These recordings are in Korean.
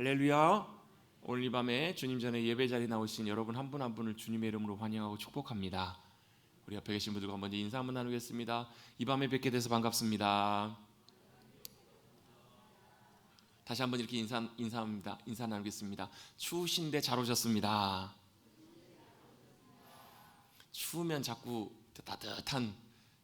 할렐루야. 오늘 이 밤에 주님 전에 예배 자리에 나오신 여러분 한 분 한 분을 주님의 이름으로 환영하고 축복합니다. 우리 옆에 계신 분들과 먼저 인사 한번 나누겠습니다. 이 밤에 뵙게 돼서 반갑습니다. 다시 한번 이렇게 인사 나누겠습니다. 추우신데 잘 오셨습니다. 추우면 자꾸 따뜻한,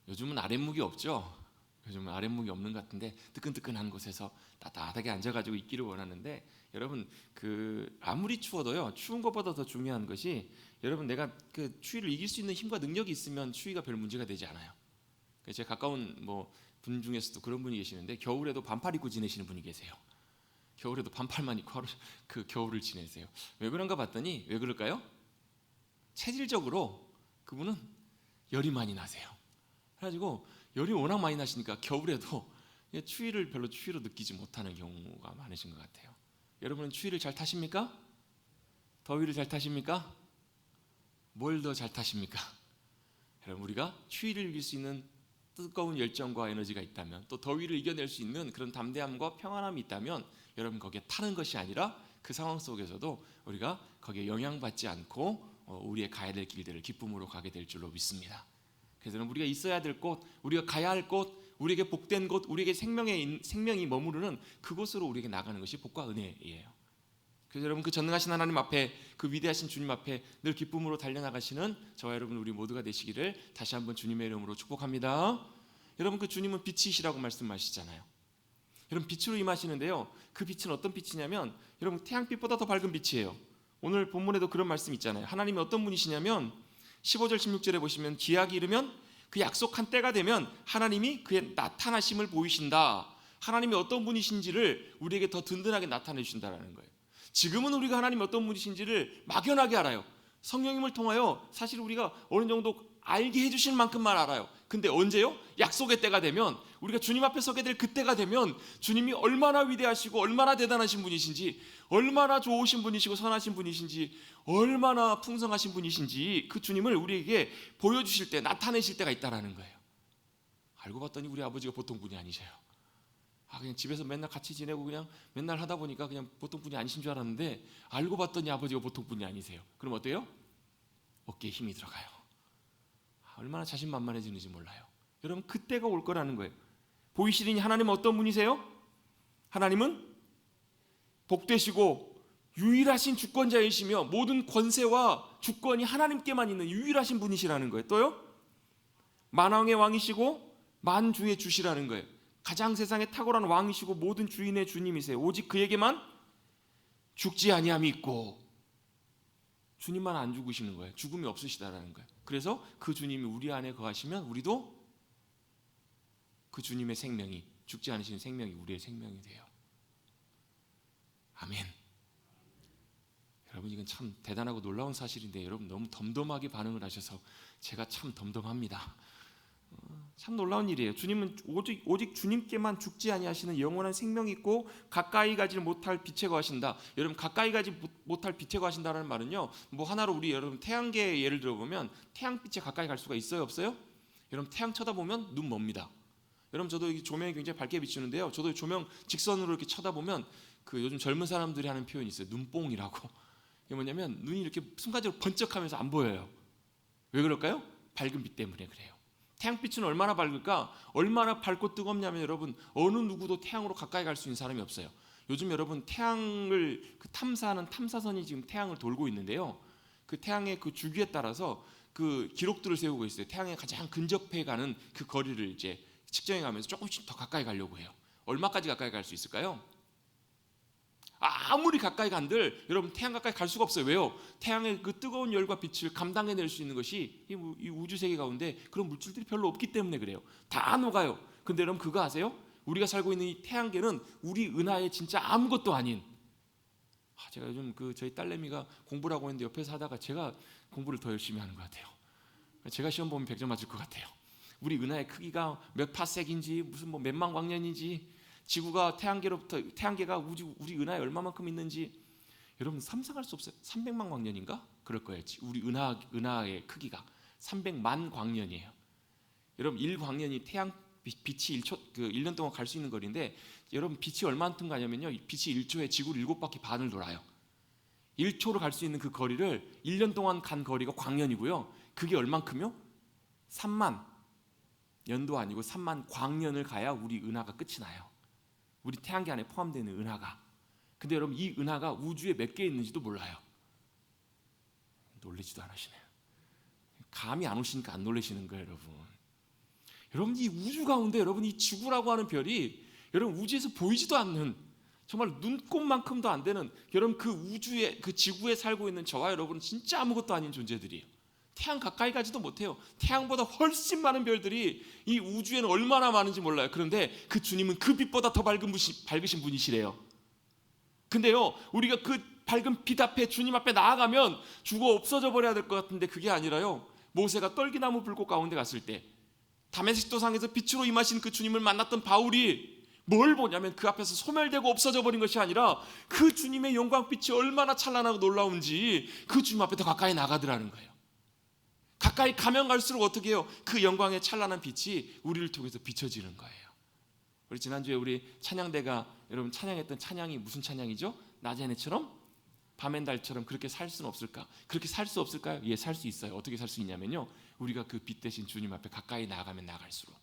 요즘은 아랫목이 없죠? 요즘은 아랫목이 없는 것 같은데 뜨끈뜨끈한 곳에서 따뜻하게 앉아가지고 있기를 원하는데, 여러분 아무리 추워도요, 추운 것보다 더 중요한 것이, 여러분 내가 그 추위를 이길 수 있는 힘과 능력이 있으면 추위가 별 문제가 되지 않아요. 제 가까운 분 중에서도 그런 분이 계시는데, 겨울에도 반팔 입고 지내시는 분이 계세요. 겨울에도 반팔만 입고 하루 그 겨울을 지내세요. 왜 그런가 봤더니, 왜 그럴까요? 체질적으로 그분은 열이 많이 나세요. 그래가지고 열이 워낙 많이 나시니까 겨울에도 추위를 별로 추위로 느끼지 못하는 경우가 많으신 것 같아요. 여러분은 추위를 잘 타십니까? 더위를 잘 타십니까? 뭘 더 잘 타십니까? 여러분, 우리가 추위를 이길 수 있는 뜨거운 열정과 에너지가 있다면, 또 더위를 이겨낼 수 있는 그런 담대함과 평안함이 있다면, 여러분 거기에 타는 것이 아니라 그 상황 속에서도 우리가 거기에 영향받지 않고 우리의 가야 될 길들을 기쁨으로 가게 될 줄로 믿습니다. 그래서 우리가 있어야 될 곳, 우리가 가야 할 곳, 우리에게 복된 곳, 우리에게 생명이 머무르는 그곳으로 우리에게 나가는 것이 복과 은혜예요. 그래서 여러분, 그 전능하신 하나님 앞에, 그 위대하신 주님 앞에 늘 기쁨으로 달려나가시는 저와 여러분 우리 모두가 되시기를 다시 한번 주님의 이름으로 축복합니다. 여러분, 그 주님은 빛이시라고 말씀하시잖아요. 여러분, 빛으로 임하시는데요, 그 빛은 어떤 빛이냐면, 여러분 태양빛보다 더 밝은 빛이에요. 오늘 본문에도 그런 말씀 있잖아요. 하나님이 어떤 분이시냐면 15절 16절에 보시면, 기약이 이르면 그 약속한 때가 되면 하나님이 그의 나타나심을 보이신다. 하나님이 어떤 분이신지를 우리에게 더 든든하게 나타내 주신다라는 거예요. 지금은 우리가 하나님이 어떤 분이신지를 막연하게 알아요. 성령님을 통하여 사실 우리가 어느 정도 알게 해주실 만큼만 알아요. 근데 언제요? 약속의 때가 되면, 우리가 주님 앞에 서게 될 그때가 되면, 주님이 얼마나 위대하시고 얼마나 대단하신 분이신지, 얼마나 좋으신 분이시고 선하신 분이신지, 얼마나 풍성하신 분이신지 그 주님을 우리에게 보여주실 때, 나타내실 때가 있다라는 거예요. 알고 봤더니 우리 아버지가 보통 분이 아니셔요. 그냥 집에서 맨날 같이 지내고 그냥 맨날 하다 보니까 그냥 보통 분이 아니신 줄 알았는데, 알고 봤더니 아버지가 보통 분이 아니세요. 그럼 어때요? 어깨에 힘이 들어가요. 얼마나 자신만만해지는지 몰라요. 여러분, 그때가 올 거라는 거예요. 보이시리니 하나님은 어떤 분이세요? 하나님은 복되시고 유일하신 주권자이시며 모든 권세와 주권이 하나님께만 있는 유일하신 분이시라는 거예요. 또요, 만왕의 왕이시고 만주의 주시라는 거예요. 가장 세상에 탁월한 왕이시고 모든 주인의 주님이세요. 오직 그에게만 죽지 아니함이 있고, 주님만 안 죽으시는 거예요. 죽음이 없으시다라는 거예요. 그래서 그 주님이 우리 안에 거하시면 우리도 그 주님의 생명이, 죽지 않으시는 생명이 우리의 생명이 돼요. 아멘. 여러분, 이건 참 대단하고 놀라운 사실인데, 여러분 너무 덤덤하게 반응을 하셔서 제가 참 덤덤합니다. 참 놀라운 일이에요. 주님은 오직 주님께만 죽지 아니하시는 영원한 생명이 있고 가까이 가지 못할 빛에 거하신다. 여러분, 가까이 가지 못할 빛에 거하신다는 말은요, 하나로 우리 여러분 태양계 예를 들어보면, 태양빛에 가까이 갈 수가 있어요, 없어요? 여러분, 태양 쳐다보면 눈 멉니다. 여러분, 저도 이 조명이 굉장히 밝게 비추는데요, 저도 조명 직선으로 이렇게 쳐다보면 그 요즘 젊은 사람들이 하는 표현이 있어요. 눈뽕이라고. 이게 뭐냐면 눈이 이렇게 순간적으로 번쩍하면서 안 보여요. 왜 그럴까요? 밝은 빛 때문에 그래요. 태양빛은 얼마나 밝을까? 얼마나 밝고 뜨겁냐면, 여러분 어느 누구도 태양으로 가까이 갈 수 있는 사람이 없어요. 요즘 여러분 태양을 탐사하는 탐사선이 지금 태양을 돌고 있는데요, 그 태양의 그 주기에 따라서 그 기록들을 세우고 있어요. 태양에 가장 근접해 가는 그 거리를 이제 측정해 가면서 조금씩 더 가까이 가려고 해요. 얼마까지 가까이 갈 수 있을까요? 아무리 가까이 간들 여러분 태양 가까이 갈 수가 없어요. 왜요? 태양의 그 뜨거운 열과 빛을 감당해낼 수 있는 것이 이 우주 세계 가운데 그런 물질들이 별로 없기 때문에 그래요. 다 녹아요. 근데 여러분 그거 아세요? 우리가 살고 있는 이 태양계는 우리 은하의 진짜 아무것도 아닌, 제가 요즘 저희 딸내미가 공부를 하고 있는데 옆에서 하다가 제가 공부를 더 열심히 하는 것 같아요. 제가 시험 보면 100점 맞을 것 같아요. 우리 은하의 크기가 몇 파섹인지, 무슨 몇만 광년인지, 지구가 태양계가 우리 은하에 얼마만큼 있는지 여러분 상상할 수 없어요. 300만 광년인가? 그럴 거예요. 우리 은하의 크기가 300만 광년이에요. 여러분 1광년이 빛이 1년 동안 갈 수 있는 거리인데 여러분 빛이 얼마만큼 가냐면요. 빛이 1초에 지구를 7바퀴 반을 돌아요. 1초로 갈 수 있는 그 거리를 1년 동안 간 거리가 광년이고요. 그게 얼만큼요? 3만 년도 아니고 3만 광년을 가야 우리 은하가 끝이 나요. 우리 태양계 안에 포함되어 있는 은하가. 근데 여러분 이 은하가 우주에 몇 개 있는지도 몰라요. 놀라지도 않으시네요. 감이 안 오시니까 안 놀라시는 거예요, 여러분. 여러분 이 우주 가운데 여러분 이 지구라고 하는 별이 여러분 우주에서 보이지도 않는 정말 눈꼽만큼도 안 되는 여러분 그 우주에 그 지구에 살고 있는 저와 여러분은 진짜 아무것도 아닌 존재들이에요. 태양 가까이 가지도 못해요. 태양보다 훨씬 많은 별들이 이 우주에는 얼마나 많은지 몰라요. 그런데 그 주님은 그 빛보다 더 밝으신 분이시래요. 근데요 우리가 그 밝은 빛 앞에 주님 앞에 나아가면 죽어 없어져 버려야 될 것 같은데 그게 아니라요. 모세가 떨기나무 불꽃 가운데 갔을 때 다메섹 도상에서 빛으로 임하신 그 주님을 만났던 바울이 뭘 보냐면 그 앞에서 소멸되고 없어져 버린 것이 아니라 그 주님의 영광빛이 얼마나 찬란하고 놀라운지 그 주님 앞에 더 가까이 나가더라는 거예요. 가까이 가면 갈수록 어떻게 해요? 그 영광의 찬란한 빛이 우리를 통해서 비춰지는 거예요. 우리 지난주에 우리 찬양대가 여러분 찬양했던 찬양이 무슨 찬양이죠? 낮의 해처럼 밤엔 달처럼 그렇게 살 수는 없을까? 그렇게 살 수 없을까요? 예, 살 수 있어요. 어떻게 살 수 있냐면요 우리가 그 빛 대신 주님 앞에 가까이 나아가면 나갈수록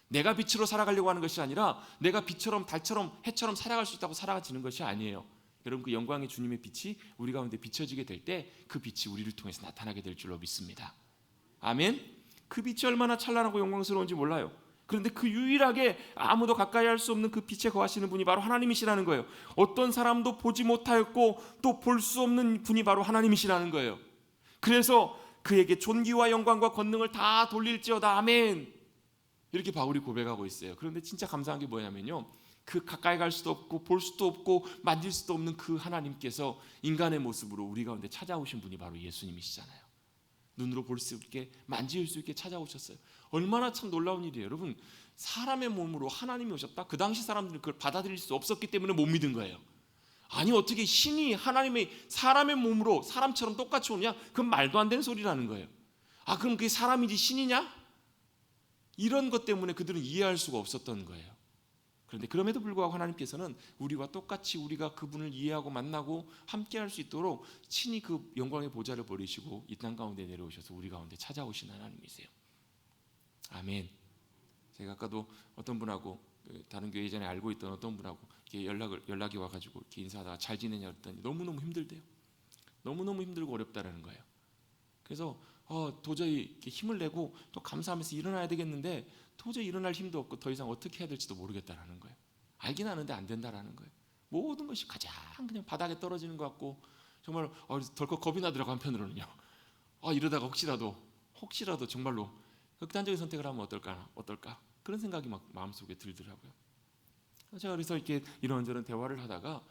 내가 빛으로 살아가려고 하는 것이 아니라 내가 빛처럼 달처럼 해처럼 살아갈 수 있다고 살아가지는 것이 아니에요. 여러분 그 영광의 주님의 빛이 우리 가운데 비춰지게 될 때 그 빛이 우리를 통해서 나타나게 될 줄로 믿습니다. 아멘. 그 빛이 얼마나 찬란하고 영광스러운지 몰라요. 그런데 그 유일하게 아무도 가까이 할 수 없는 그 빛에 거하시는 분이 바로 하나님이시라는 거예요. 어떤 사람도 보지 못하였고 또 볼 수 없는 분이 바로 하나님이시라는 거예요. 그래서 그에게 존귀와 영광과 권능을 다 돌릴지어다. 아멘. 이렇게 바울이 고백하고 있어요. 그런데 진짜 감사한 게 뭐냐면요 그 가까이 갈 수도 없고 볼 수도 없고 만질 수도 없는 그 하나님께서 인간의 모습으로 우리 가운데 찾아오신 분이 바로 예수님이시잖아요. 눈으로 볼 수 있게 만질 수 있게 찾아오셨어요. 얼마나 참 놀라운 일이에요. 여러분 사람의 몸으로 하나님이 오셨다? 그 당시 사람들은 그걸 받아들일 수 없었기 때문에 못 믿은 거예요. 아니 어떻게 신이 하나님의 사람의 몸으로 사람처럼 똑같이 오냐? 그건 말도 안 되는 소리라는 거예요. 아 그럼 그게 사람이지 신이냐? 이런 것 때문에 그들은 이해할 수가 없었던 거예요. 그런데 그럼에도 불구하고 하나님께서는 우리와 똑같이 우리가 그분을 이해하고 만나고 함께 할 수 있도록 친히 그 영광의 보좌를 버리시고 이 땅 가운데 내려오셔서 우리 가운데 찾아오신 하나님이세요. 아멘. 제가 아까도 어떤 분하고 다른 교회 예전에 알고 있던 어떤 분하고 이렇게 연락이 와가지고 이렇게 인사하다가 잘 지내냐 그랬더니 너무너무 힘들대요. 너무너무 힘들고 어렵다라는 거예요. 그래서 도저히 이렇게 힘을 내고 또 감사하면서 일어나야 되겠는데 도저히 일어날 힘도 없고 더 이상 어떻게 해야 될지도 모르겠다라는 거예요. 알긴 아는데 안 된다라는 거예요. 모든 것이 가장 그냥 바닥에 떨어지는 것 같고 정말 덜컥 겁이 나더라고 한편으로는요. 이러다가 혹시라도 정말로 극단적인 선택을 하면 어떨까 그런 생각이 막 마음속에 들더라고요. 제가 그래서 이렇게 이런저런 대화를 하다가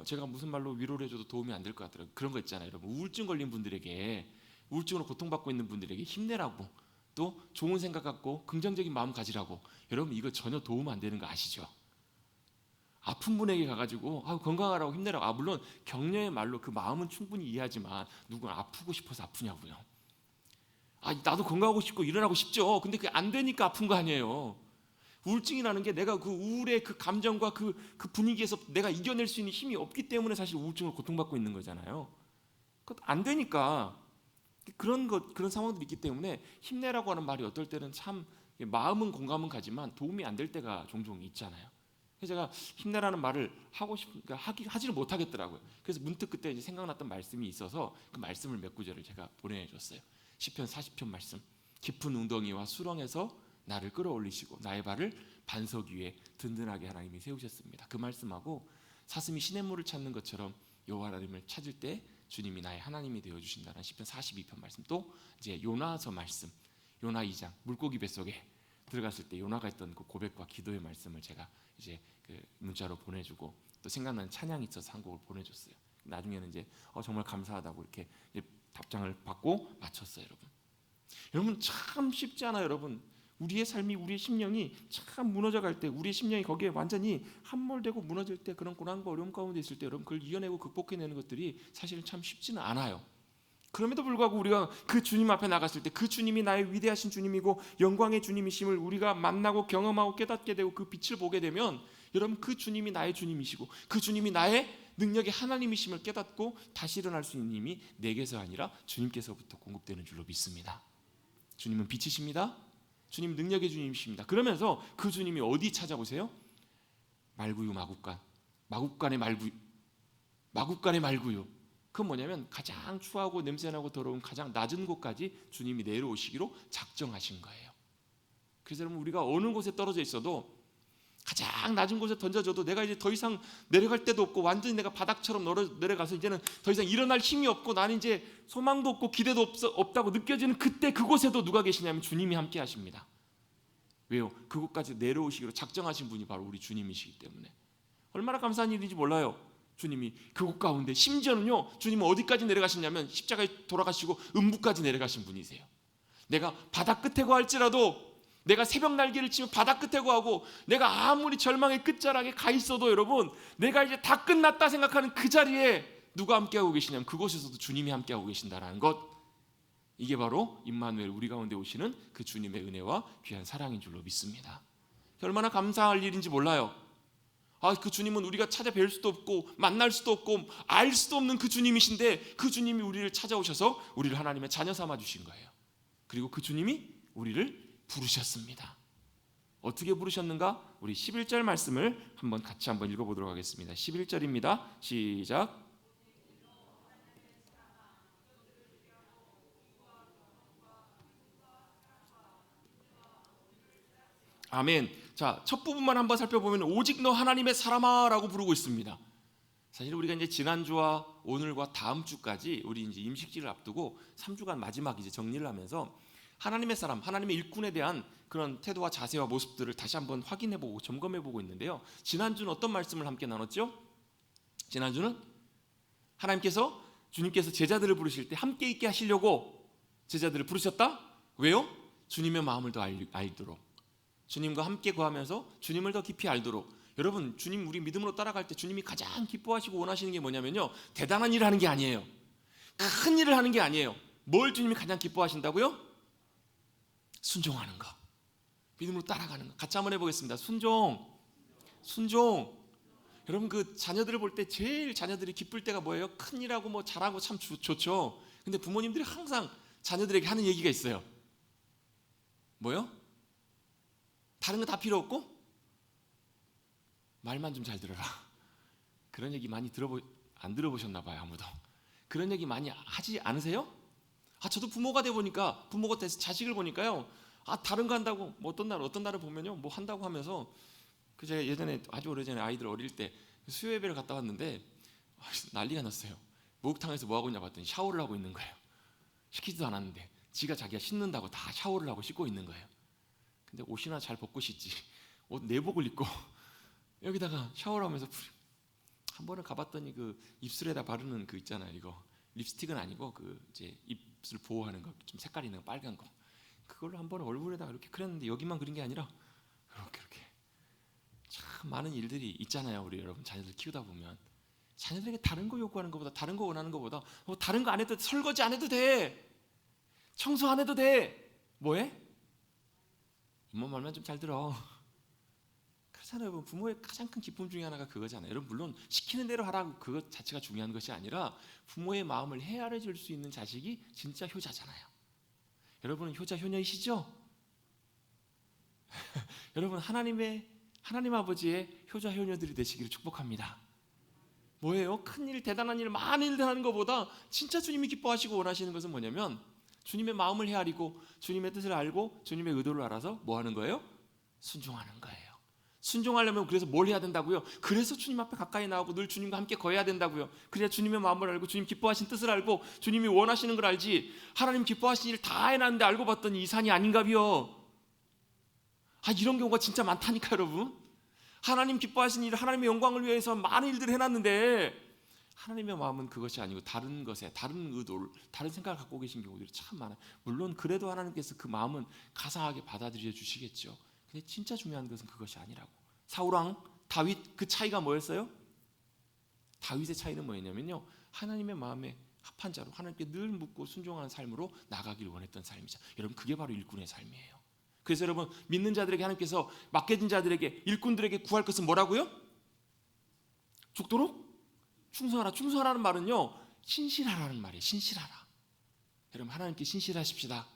제가 무슨 말로 위로를 해줘도 도움이 안 될 것 같더라고요. 그런 거 있잖아요. 여러분 우울증 걸린 분들에게 우울증으로 고통받고 있는 분들에게 힘내라고 또 좋은 생각 갖고 긍정적인 마음 가지라고 여러분 이거 전혀 도움 안 되는 거 아시죠? 아픈 분에게 가가지고 건강하라고 힘내라고 물론 격려의 말로 그 마음은 충분히 이해하지만 누구는 아프고 싶어서 아프냐고요. 나도 건강하고 싶고 일어나고 싶죠. 근데 그게 안 되니까 아픈 거 아니에요. 우울증이라는 게 내가 그 우울의 그 감정과 그 분위기에서 내가 이겨낼 수 있는 힘이 없기 때문에 사실 우울증을 고통받고 있는 거잖아요. 그것도 안 되니까 그런 상황들이 있기 때문에 힘내라고 하는 말이 어떨 때는 참 마음은 공감은 가지만 도움이 안 될 때가 종종 있잖아요. 그래서 제가 힘내라는 말을 하지를 못하겠더라고요. 그래서 문득 그때 이제 생각났던 말씀이 있어서 그 말씀을 몇 구절을 제가 보내줬어요. 시편 40편 말씀. 깊은 웅덩이와 수렁에서 나를 끌어올리시고 나의 발을 반석 위에 든든하게 하나님이 세우셨습니다. 그 말씀하고 사슴이 시냇물을 찾는 것처럼 여호와 하나님을 찾을 때 주님이 나의 하나님이 되어 주신다는 시편 42편 말씀. 또 이제 요나서 말씀. 요나 2장 물고기 뱃속에 들어갔을 때 요나가 했던 그 고백과 기도의 말씀을 제가 이제 그 문자로 보내주고 또 생각나는 찬양이 있어서 한 곡을 보내줬어요. 나중에는 이제 정말 감사하다고 이렇게 이제 답장을 받고 마쳤어요. 여러분 참 쉽지 않아요. 여러분 우리의 삶이 우리의 심령이 참 무너져갈 때 우리의 심령이 거기에 완전히 함몰되고 무너질 때 그런 고난과 어려움 가운데 있을 때 여러분 그걸 이겨내고 극복해내는 것들이 사실은 참 쉽지는 않아요. 그럼에도 불구하고 우리가 그 주님 앞에 나갔을 때 그 주님이 나의 위대하신 주님이고 영광의 주님이심을 우리가 만나고 경험하고 깨닫게 되고 그 빛을 보게 되면 여러분 그 주님이 나의 주님이시고 그 주님이 나의 능력의 하나님이심을 깨닫고 다시 일어날 수 있는 힘이 내게서 아니라 주님께서부터 공급되는 줄로 믿습니다. 주님은 빛이십니다. 주님 능력의 주님이십니다. 그러면서 그 주님이 어디 찾아보세요? 말구유 마국간, 마국간의 말구유, 마국간의 말구유. 그건 뭐냐면 가장 추하고 냄새나고 더러운 가장 낮은 곳까지 주님이 내려오시기로 작정하신 거예요. 그래서 여러분 우리가 어느 곳에 떨어져 있어도 가장 낮은 곳에 던져져도 내가 이제 더 이상 내려갈 데도 없고 완전히 내가 바닥처럼 내려가서 이제는 더 이상 일어날 힘이 없고 나는 이제 소망도 없고 기대도 없다고 느껴지는 그때 그곳에도 누가 계시냐면 주님이 함께 하십니다. 왜요? 그곳까지 내려오시기로 작정하신 분이 바로 우리 주님이시기 때문에 얼마나 감사한 일인지 몰라요. 주님이 그곳 가운데 심지어는요 주님은 어디까지 내려가시냐면 십자가에 돌아가시고 음부까지 내려가신 분이세요. 내가 바다 끝에 거할지라도 내가 새벽 날개를 치며 바다 끝에 거하고 내가 아무리 절망의 끝자락에 가 있어도 여러분 내가 이제 다 끝났다 생각하는 그 자리에 누가 함께하고 계시냐면 그곳에서도 주님이 함께하고 계신다는 것, 이게 바로 임마누엘 우리 가운데 오시는 그 주님의 은혜와 귀한 사랑인 줄로 믿습니다. 얼마나 감사할 일인지 몰라요. 그 주님은 우리가 찾아뵐 수도 없고 만날 수도 없고 알 수도 없는 그 주님이신데 그 주님이 우리를 찾아오셔서 우리를 하나님의 자녀 삼아 주신 거예요. 그리고 그 주님이 우리를 부르셨습니다. 어떻게 부르셨는가? 우리 11절 말씀을 같이 한번 읽어보도록 하겠습니다. 11절입니다. 시작. 아멘. 자, 첫 부분만 한번 살펴보면 오직 너 하나님의 사람아라고 부르고 있습니다. 사실 우리가 이제 지난주와 오늘과 다음 주까지 우리 이제 임식지를 앞두고 3주간 마지막 이제 정리를 하면서 하나님의 사람, 하나님의 일꾼에 대한 그런 태도와 자세와 모습들을 다시 한번 확인해보고 점검해보고 있는데요. 지난주는 어떤 말씀을 함께 나눴죠? 지난주는 하나님께서 주님께서 제자들을 부르실 때 함께 있게 하시려고 제자들을 부르셨다? 왜요? 주님의 마음을 더 알도록, 주님과 함께 거하면서 주님을 더 깊이 알도록. 여러분 주님 우리 믿음으로 따라갈 때 주님이 가장 기뻐하시고 원하시는 게 뭐냐면요, 대단한 일을 하는 게 아니에요. 큰 일을 하는 게 아니에요. 뭘 주님이 가장 기뻐하신다고요? 순종하는 거, 믿음으로 따라가는 거. 같이 한번 해보겠습니다. 순종. 여러분 그 자녀들을 볼 때 제일 자녀들이 기쁠 때가 뭐예요? 큰 일하고 뭐 잘하고 참 좋죠. 근데 부모님들이 항상 자녀들에게 하는 얘기가 있어요. 뭐요? 다른 거 다 필요 없고 말만 좀 잘 들어라. 그런 얘기 많이 안 들어보셨나 봐요. 아무도 그런 얘기 많이 하지 않으세요? 저도 부모가 돼 보니까, 부모가 돼서 자식을 보니까요, 다른 거 한다고, 뭐 어떤 날을 보면요, 뭐 한다고 하면서, 제가 예전에 아주 오래전에 아이들 어릴 때 수요 예배를 갔다 왔는데 난리가 났어요. 목욕탕에서 뭐 하고 있냐 봤더니 샤워를 하고 있는 거예요. 시키지도 않았는데 자기가 씻는다고 다 샤워를 하고 씻고 있는 거예요. 근데 옷이나 잘 벗고 씻지, 옷 내복을 입고 여기다가 샤워를 하면서 한 번은 가봤더니 그 입술에다 바르는 그 있잖아요, 이거 립스틱은 아니고 그 이제 입술 보호하는 거 좀 색깔 있는 거, 빨간 거, 그걸로 한 번은 얼굴에다가 이렇게 그렸는데 여기만 그린 게 아니라 이렇게 참 많은 일들이 있잖아요. 우리 여러분 자녀들 키우다 보면 자녀들에게 다른 거 요구하는 것보다, 다른 거 원하는 것보다 다른 거 안 해도 돼, 설거지 안 해도 돼, 청소 안 해도 돼, 뭐해? 엄마 말만 좀 잘 들어. 그렇잖아요. 여러분 부모의 가장 큰 기쁨 중에 하나가 그거잖아요. 여러분 물론 시키는 대로 하라고 그것 자체가 중요한 것이 아니라 부모의 마음을 헤아려 줄 수 있는 자식이 진짜 효자잖아요. 여러분은 효자 효녀이시죠? 여러분 하나님 아버지의 효자 효녀들이 되시기를 축복합니다. 뭐예요? 큰일, 대단한 일, 많은 일을 하는 것보다 진짜 주님이 기뻐하시고 원하시는 것은 뭐냐면 주님의 마음을 헤아리고 주님의 뜻을 알고 주님의 의도를 알아서 뭐 하는 거예요? 순종하는 거예요. 순종하려면 그래서 뭘 해야 된다고요? 그래서 주님 앞에 가까이 나오고 늘 주님과 함께 거해야 된다고요. 그래야 주님의 마음을 알고 주님 기뻐하신 뜻을 알고 주님이 원하시는 걸 알지. 하나님 기뻐하신 일 다 해놨는데 알고 봤더니 이 산이 아닌가비요. 이런 경우가 진짜 많다니까 여러분. 하나님 기뻐하신 일, 하나님의 영광을 위해서 많은 일들을 해놨는데 하나님의 마음은 그것이 아니고 다른 것에, 다른 의도를, 다른 생각을 갖고 계신 경우들이 참 많아요. 물론 그래도 하나님께서 그 마음은 가상하게 받아들여 주시겠죠. 근데 진짜 중요한 것은 그것이 아니라고. 사울왕 다윗 그 차이가 뭐였어요? 다윗의 차이는 뭐였냐면요, 하나님의 마음에 합한 자로 하나님께 늘 묻고 순종하는 삶으로 나가길 원했던 삶이죠. 여러분, 그게 바로 일꾼의 삶이에요. 그래서 여러분, 믿는 자들에게 하나님께서 맡겨진 자들에게, 일꾼들에게 구할 것은 뭐라고요? 죽도록 충성하라. 충성하라는 말은요, 신실하라는 말이에요. 신실하라. 여러분, 하나님께 신실하십시다.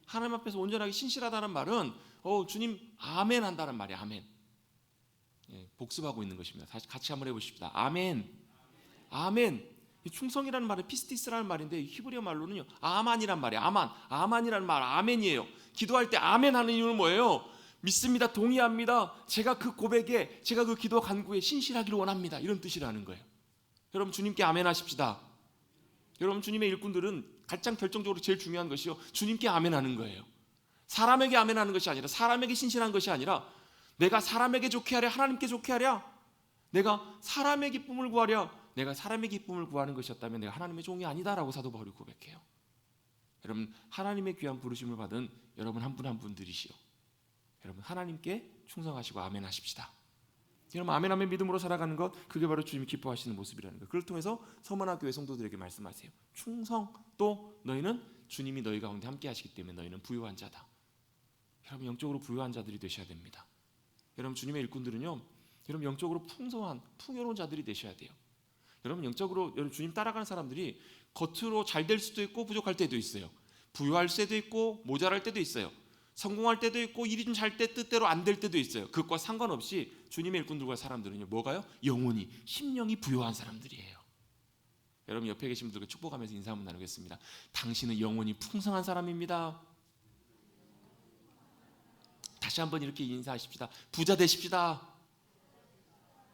하나님 앞에서 온전하게 신실하다는 말은 주님 아멘 한다는 말이에요. 아멘. 예, 복습하고 있는 것입니다. 다시 같이 한번 해보십시다. 아멘. 아멘. 충성이라는 말은 피스티스라는 말인데 히브리어 말로는요, 아만이란 말이에요. 아만이라는 말, 아멘이에요. 기도할 때 아멘 하는 이유는 뭐예요? 믿습니다, 동의합니다, 제가 그 고백에, 제가 그 기도 간구에 신실하기를 원합니다, 이런 뜻이라는 거예요. 여러분, 주님께 아멘 하십시다. 여러분, 주님의 일꾼들은 가장 결정적으로 제일 중요한 것이요, 주님께 아멘 하는 거예요. 사람에게 아멘 하는 것이 아니라, 사람에게 신실한 것이 아니라, 내가 사람에게 좋게 하랴, 하나님께 좋게 하랴, 내가 사람의 기쁨을 구하랴, 내가 사람의 기쁨을 구하는 것이었다면 내가 하나님의 종이 아니다라고 사도 바울이 고백해요. 여러분, 하나님의 귀한 부르심을 받은 여러분 한 분 한 분들이시오. 여러분, 하나님께 충성하시고 아멘 하십시다. 여러분, 아멘하면 믿음으로 살아가는 것, 그게 바로 주님이 기뻐하시는 모습이라는 것. 그걸 통해서 서머나 교회 성도들에게 말씀하세요. 충성, 또 너희는 주님이 너희 가운데 함께 하시기 때문에 너희는 부유한 자다. 여러분, 영적으로 부유한 자들이 되셔야 됩니다. 여러분, 주님의 일꾼들은요, 여러분 영적으로 풍성한, 풍요로운 자들이 되셔야 돼요. 여러분, 영적으로 여러분 주님 따라가는 사람들이 겉으로 잘 될 수도 있고 부족할 때도 있어요. 부유할 때도 있고 모자랄 때도 있어요. 성공할 때도 있고 일이 좀 잘 때 뜻대로 안 될 때도 있어요. 그것과 상관없이 주님의 일꾼들과 사람들은요, 뭐가요? 영혼이, 심령이 부유한 사람들이에요. 여러분, 옆에 계신 분들과 축복하면서 인사 한번 나누겠습니다. 당신은 영혼이 풍성한 사람입니다. 다시 한번 이렇게 인사하십시다. 부자 되십시다.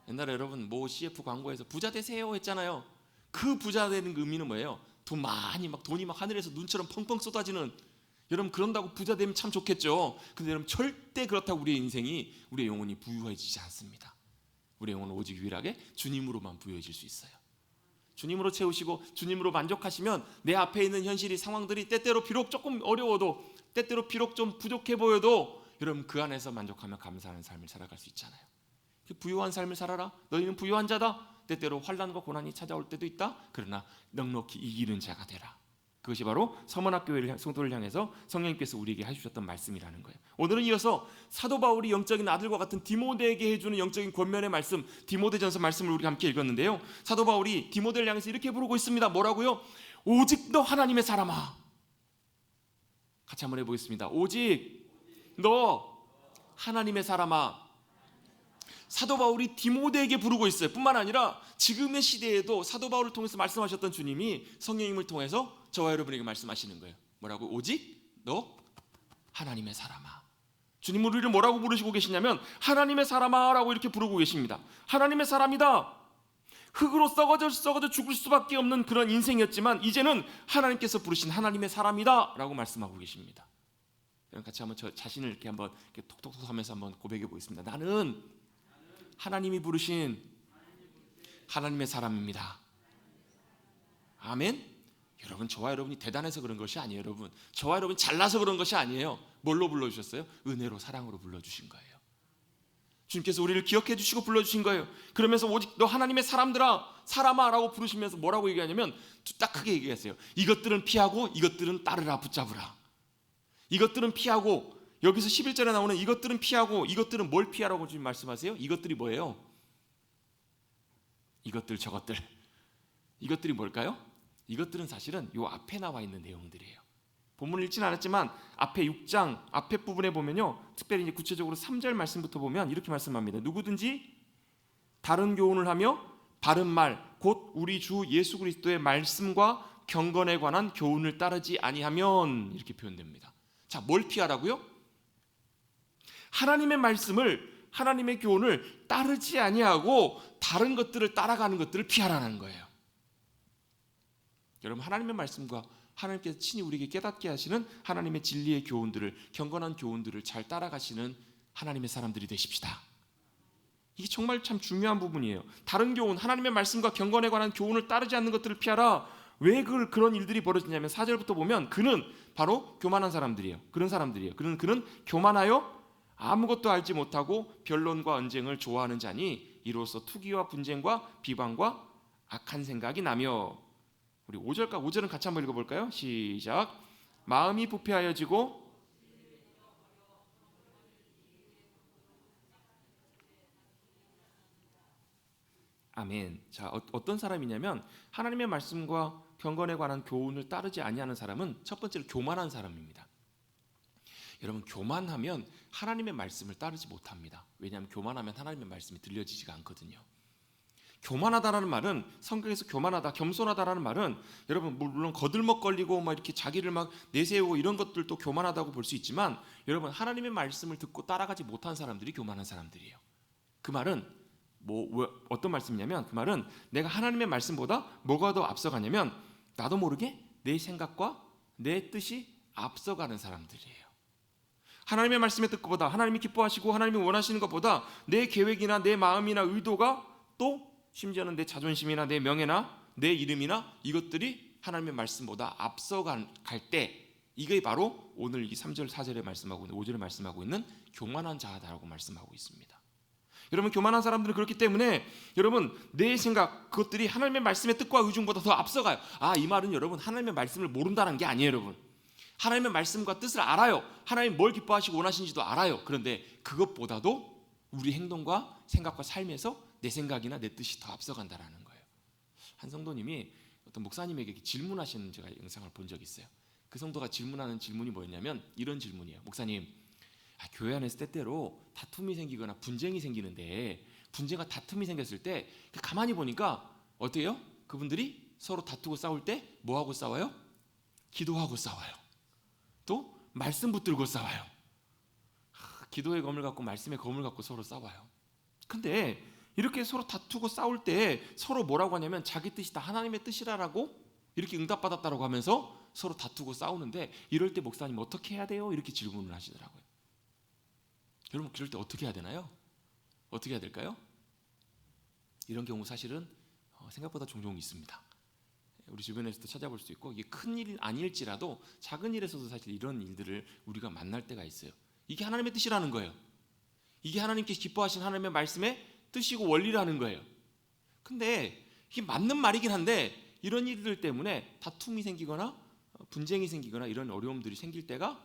옛날에 여러분 모 CF 광고에서 부자 되세요 했잖아요. 그 부자 되는 그 의미는 뭐예요? 돈 많이 돈이 하늘에서 눈처럼 펑펑 쏟아지는, 여러분 그런다고 부자 되면 참 좋겠죠. 근데 여러분, 절대 그렇다고 우리의 인생이, 우리의 영혼이 부유해지지 않습니다. 우리의 영혼은 오직 유일하게 주님으로만 부유해질 수 있어요. 주님으로 채우시고 주님으로 만족하시면 내 앞에 있는 현실이, 상황들이 때때로 비록 조금 어려워도, 때때로 비록 좀 부족해 보여도 여러분 그 안에서 만족하며 감사하는 삶을 살아갈 수 있잖아요. 부유한 삶을 살아라. 너희는 부유한 자다. 때때로 환난과 고난이 찾아올 때도 있다. 그러나 넉넉히 이기는 자가 되라. 그것이 바로 서머나교회 성도를 향해서 성령님께서 우리에게 해주셨던 말씀이라는 거예요. 오늘은 이어서 사도 바울이 영적인 아들과 같은 디모데에게 해주는 영적인 권면의 말씀, 디모데전서 말씀을 우리가 함께 읽었는데요, 사도 바울이 디모데를 향해서 이렇게 부르고 있습니다. 뭐라고요? 오직 너 하나님의 사람아. 같이 한번 해보겠습니다. 오직 너 하나님의 사람아. 사도 바울이 디모데에게 부르고 있어요. 뿐만 아니라 지금의 시대에도 사도 바울을 통해서 말씀하셨던 주님이 성령님을 통해서 저와 여러분에게 말씀하시는 거예요. 뭐라고? 오직 너 하나님의 사람아. 주님 우리를 뭐라고 부르시고 계시냐면 하나님의 사람아 라고 이렇게 부르고 계십니다. 하나님의 사람이다. 흙으로 썩어져 죽을 수밖에 없는 그런 인생이었지만 이제는 하나님께서 부르신 하나님의 사람이다 라고 말씀하고 계십니다. 여러분, 같이 한번 저 자신을 이렇게 한번 이렇게 톡톡톡 하면서 한번 고백해 보겠습니다. 나는 하나님이 부르신 하나님의 사람입니다. 아멘. 여러분, 저와 여러분이 대단해서 그런 것이 아니에요. 여러분, 저와 여러분이 잘나서 그런 것이 아니에요. 뭘로 불러주셨어요? 은혜로, 사랑으로 불러주신 거예요. 주님께서 우리를 기억해 주시고 불러주신 거예요. 그러면서 오직 너 하나님의 사람들아, 사람아 라고 부르시면서 뭐라고 얘기하냐면 딱 크게 얘기했어요. 이것들은 피하고 이것들은 따르라, 붙잡으라. 이것들은 피하고, 여기서 11절에 나오는 이것들은 피하고, 이것들은 뭘 피하라고 주님 말씀하세요? 이것들이 뭐예요? 이것들, 저것들. 이것들이 뭘까요? 이것들은 사실은 요 앞에 나와 있는 내용들이에요. 본문을 읽지는 않았지만 앞에 6장 앞에 부분에 보면요, 특별히 이제 구체적으로 3절 말씀부터 보면 이렇게 말씀합니다. 누구든지 다른 교훈을 하며 바른 말, 곧 우리 주 예수 그리스도의 말씀과 경건에 관한 교훈을 따르지 아니하면, 이렇게 표현됩니다. 자, 뭘 피하라고요? 하나님의 말씀을, 하나님의 교훈을 따르지 아니하고 다른 것들을 따라가는 것들을 피하라는 거예요. 여러분, 하나님의 말씀과 하나님께서 친히 우리에게 깨닫게 하시는 하나님의 진리의 교훈들을, 경건한 교훈들을 잘 따라가시는 하나님의 사람들이 되십시다. 이게 정말 참 중요한 부분이에요. 다른 교훈, 하나님의 말씀과 경건에 관한 교훈을 따르지 않는 것들을 피하라. 왜 그런 일들이 벌어지냐면 4절부터 보면 그는 바로 교만한 사람들이에요. 그런 사람들이에요. 그는 교만하여 아무것도 알지 못하고 변론과 언쟁을 좋아하는 자니 이로써 투기와 분쟁과 비방과 악한 생각이 나며, 우리 5절은 같이 한번 읽어볼까요? 시작. 마음이 부패하여지고 아멘. 자, 어떤 사람이냐면 하나님의 말씀과 경건에 관한 교훈을 따르지 아니하는 사람은 첫 번째로 교만한 사람입니다. 여러분, 교만하면 하나님의 말씀을 따르지 못합니다. 왜냐하면 교만하면 하나님의 말씀이 들려지지가 않거든요. 교만하다라는 말은, 성경에서 교만하다, 겸손하다라는 말은 여러분 물론 거들먹거리고 막 이렇게 자기를 막 내세우고 이런 것들도 교만하다고 볼 수 있지만, 여러분 하나님의 말씀을 듣고 따라가지 못한 사람들이 교만한 사람들이에요. 그 말은 어떤 말씀이냐면, 그 말은 내가 하나님의 말씀보다 뭐가 더 앞서가냐면 나도 모르게 내 생각과 내 뜻이 앞서가는 사람들이에요. 하나님의 말씀의 뜻보다, 하나님이 기뻐하시고 하나님이 원하시는 것보다 내 계획이나 내 마음이나 의도가, 또 심지어는 내 자존심이나 내 명예나 내 이름이나 이것들이 하나님의 말씀보다 앞서갈 때, 이게 바로 오늘 이 3절 4절에 말씀하고 있는 5절에 말씀하고 있는 교만한 자다라고 말씀하고 있습니다. 여러분, 교만한 사람들은 그렇기 때문에 여러분 내 생각, 그것들이 하나님의 말씀의 뜻과 의중보다 더 앞서가요. 이 말은 여러분 하나님의 말씀을 모른다는 게 아니에요. 여러분, 하나님의 말씀과 뜻을 알아요. 하나님 뭘 기뻐하시고 원하시는지도 알아요. 그런데 그것보다도 우리 행동과 생각과 삶에서 내 생각이나 내 뜻이 더 앞서간다라는 거예요. 한 성도님이 어떤 목사님에게 질문하시는 제가 영상을 본 적이 있어요. 그 성도가 질문하는 질문이 뭐였냐면 이런 질문이에요. 목사님, 교회 안에서 때때로 다툼이 생기거나 분쟁이 생기는데, 분쟁과 다툼이 생겼을 때 가만히 보니까 어때요? 그분들이 서로 다투고 싸울 때 뭐하고 싸워요? 기도하고 싸워요. 또 말씀 붙들고 싸워요. 기도의 검을 갖고 말씀의 검을 갖고 서로 싸워요. 근데 이렇게 서로 다투고 싸울 때 서로 뭐라고 하냐면 자기 뜻이 다 하나님의 뜻이라고 이렇게 응답받았다라고 하면서 서로 다투고 싸우는데, 이럴 때 목사님 어떻게 해야 돼요? 이렇게 질문을 하시더라고요. 여러분, 그럴 때 어떻게 해야 되나요? 어떻게 해야 될까요? 이런 경우 사실은 생각보다 종종 있습니다. 우리 주변에서도 찾아볼 수 있고, 이게 큰 일이 아닐지라도 작은 일에서도 사실 이런 일들을 우리가 만날 때가 있어요. 이게 하나님의 뜻이라는 거예요. 이게 하나님께서 기뻐하신 하나님의 말씀의 뜻이고 원리라는 거예요. 근데 이게 맞는 말이긴 한데 이런 일들 때문에 다툼이 생기거나 분쟁이 생기거나 이런 어려움들이 생길 때가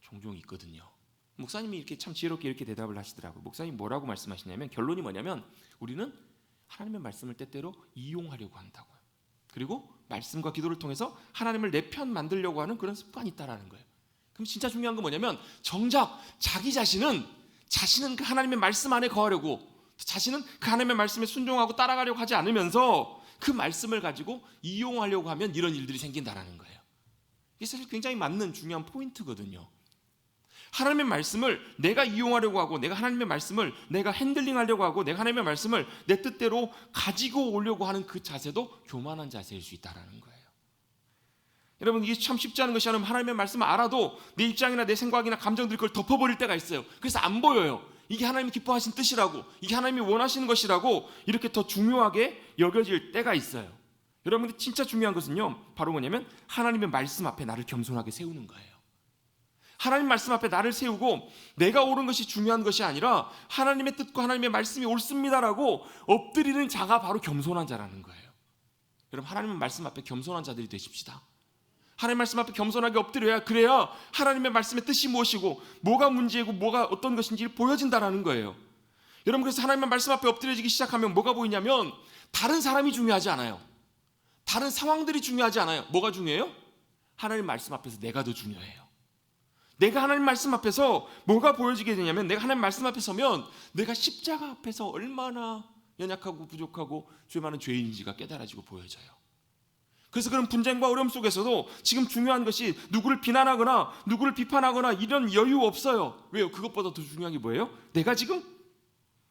종종 있거든요. 목사님이 이렇게 참 지혜롭게 이렇게 대답을 하시더라고요. 목사님이 뭐라고 말씀하시냐면, 결론이 뭐냐면 우리는 하나님의 말씀을 때때로 이용하려고 한다고요. 그리고 말씀과 기도를 통해서 하나님을 내 편 만들려고 하는 그런 습관이 있다라는 거예요. 그럼 진짜 중요한 건 뭐냐면, 정작 자기 자신은 그 하나님의 말씀 안에 거하려고, 자신은 그 하나님의 말씀에 순종하고 따라가려고 하지 않으면서 그 말씀을 가지고 이용하려고 하면 이런 일들이 생긴다라는 거예요. 이게 사실 굉장히 맞는 중요한 포인트거든요. 하나님의 말씀을 내가 이용하려고 하고, 내가 하나님의 말씀을 내가 핸들링하려고 하고, 내가 하나님의 말씀을 내 뜻대로 가지고 오려고 하는 그 자세도 교만한 자세일 수 있다는 거예요. 여러분, 이게 참 쉽지 않은 것이 아니면 하나님의 말씀을 알아도 내 입장이나 내 생각이나 감정들이 그걸 덮어버릴 때가 있어요. 그래서 안 보여요. 이게 하나님이 기뻐하신 뜻이라고, 이게 하나님이 원하시는 것이라고 이렇게 더 중요하게 여겨질 때가 있어요. 여러분, 진짜 중요한 것은요, 바로 뭐냐면 하나님의 말씀 앞에 나를 겸손하게 세우는 거예요. 하나님 말씀 앞에 나를 세우고 내가 옳은 것이 중요한 것이 아니라 하나님의 뜻과 하나님의 말씀이 옳습니다라고 엎드리는 자가 바로 겸손한 자라는 거예요. 여러분, 하나님의 말씀 앞에 겸손한 자들이 되십시다. 하나님의 말씀 앞에 겸손하게 엎드려야, 그래야 하나님의 말씀의 뜻이 무엇이고 뭐가 문제이고 뭐가 어떤 것인지를 보여진다라는 거예요. 여러분, 그래서 하나님의 말씀 앞에 엎드려지기 시작하면 뭐가 보이냐면 다른 사람이 중요하지 않아요. 다른 상황들이 중요하지 않아요. 뭐가 중요해요? 하나님 말씀 앞에서 내가 더 중요해요. 내가 하나님 말씀 앞에서 뭐가 보여지게 되냐면, 내가 하나님 말씀 앞에 서면 내가 십자가 앞에서 얼마나 연약하고 부족하고 죄 많은 죄인인지가 깨달아지고 보여져요. 그래서 그런 분쟁과 어려움 속에서도 지금 중요한 것이 누구를 비난하거나 누구를 비판하거나 이런 여유 없어요. 왜요? 그것보다 더 중요한 게 뭐예요? 내가 지금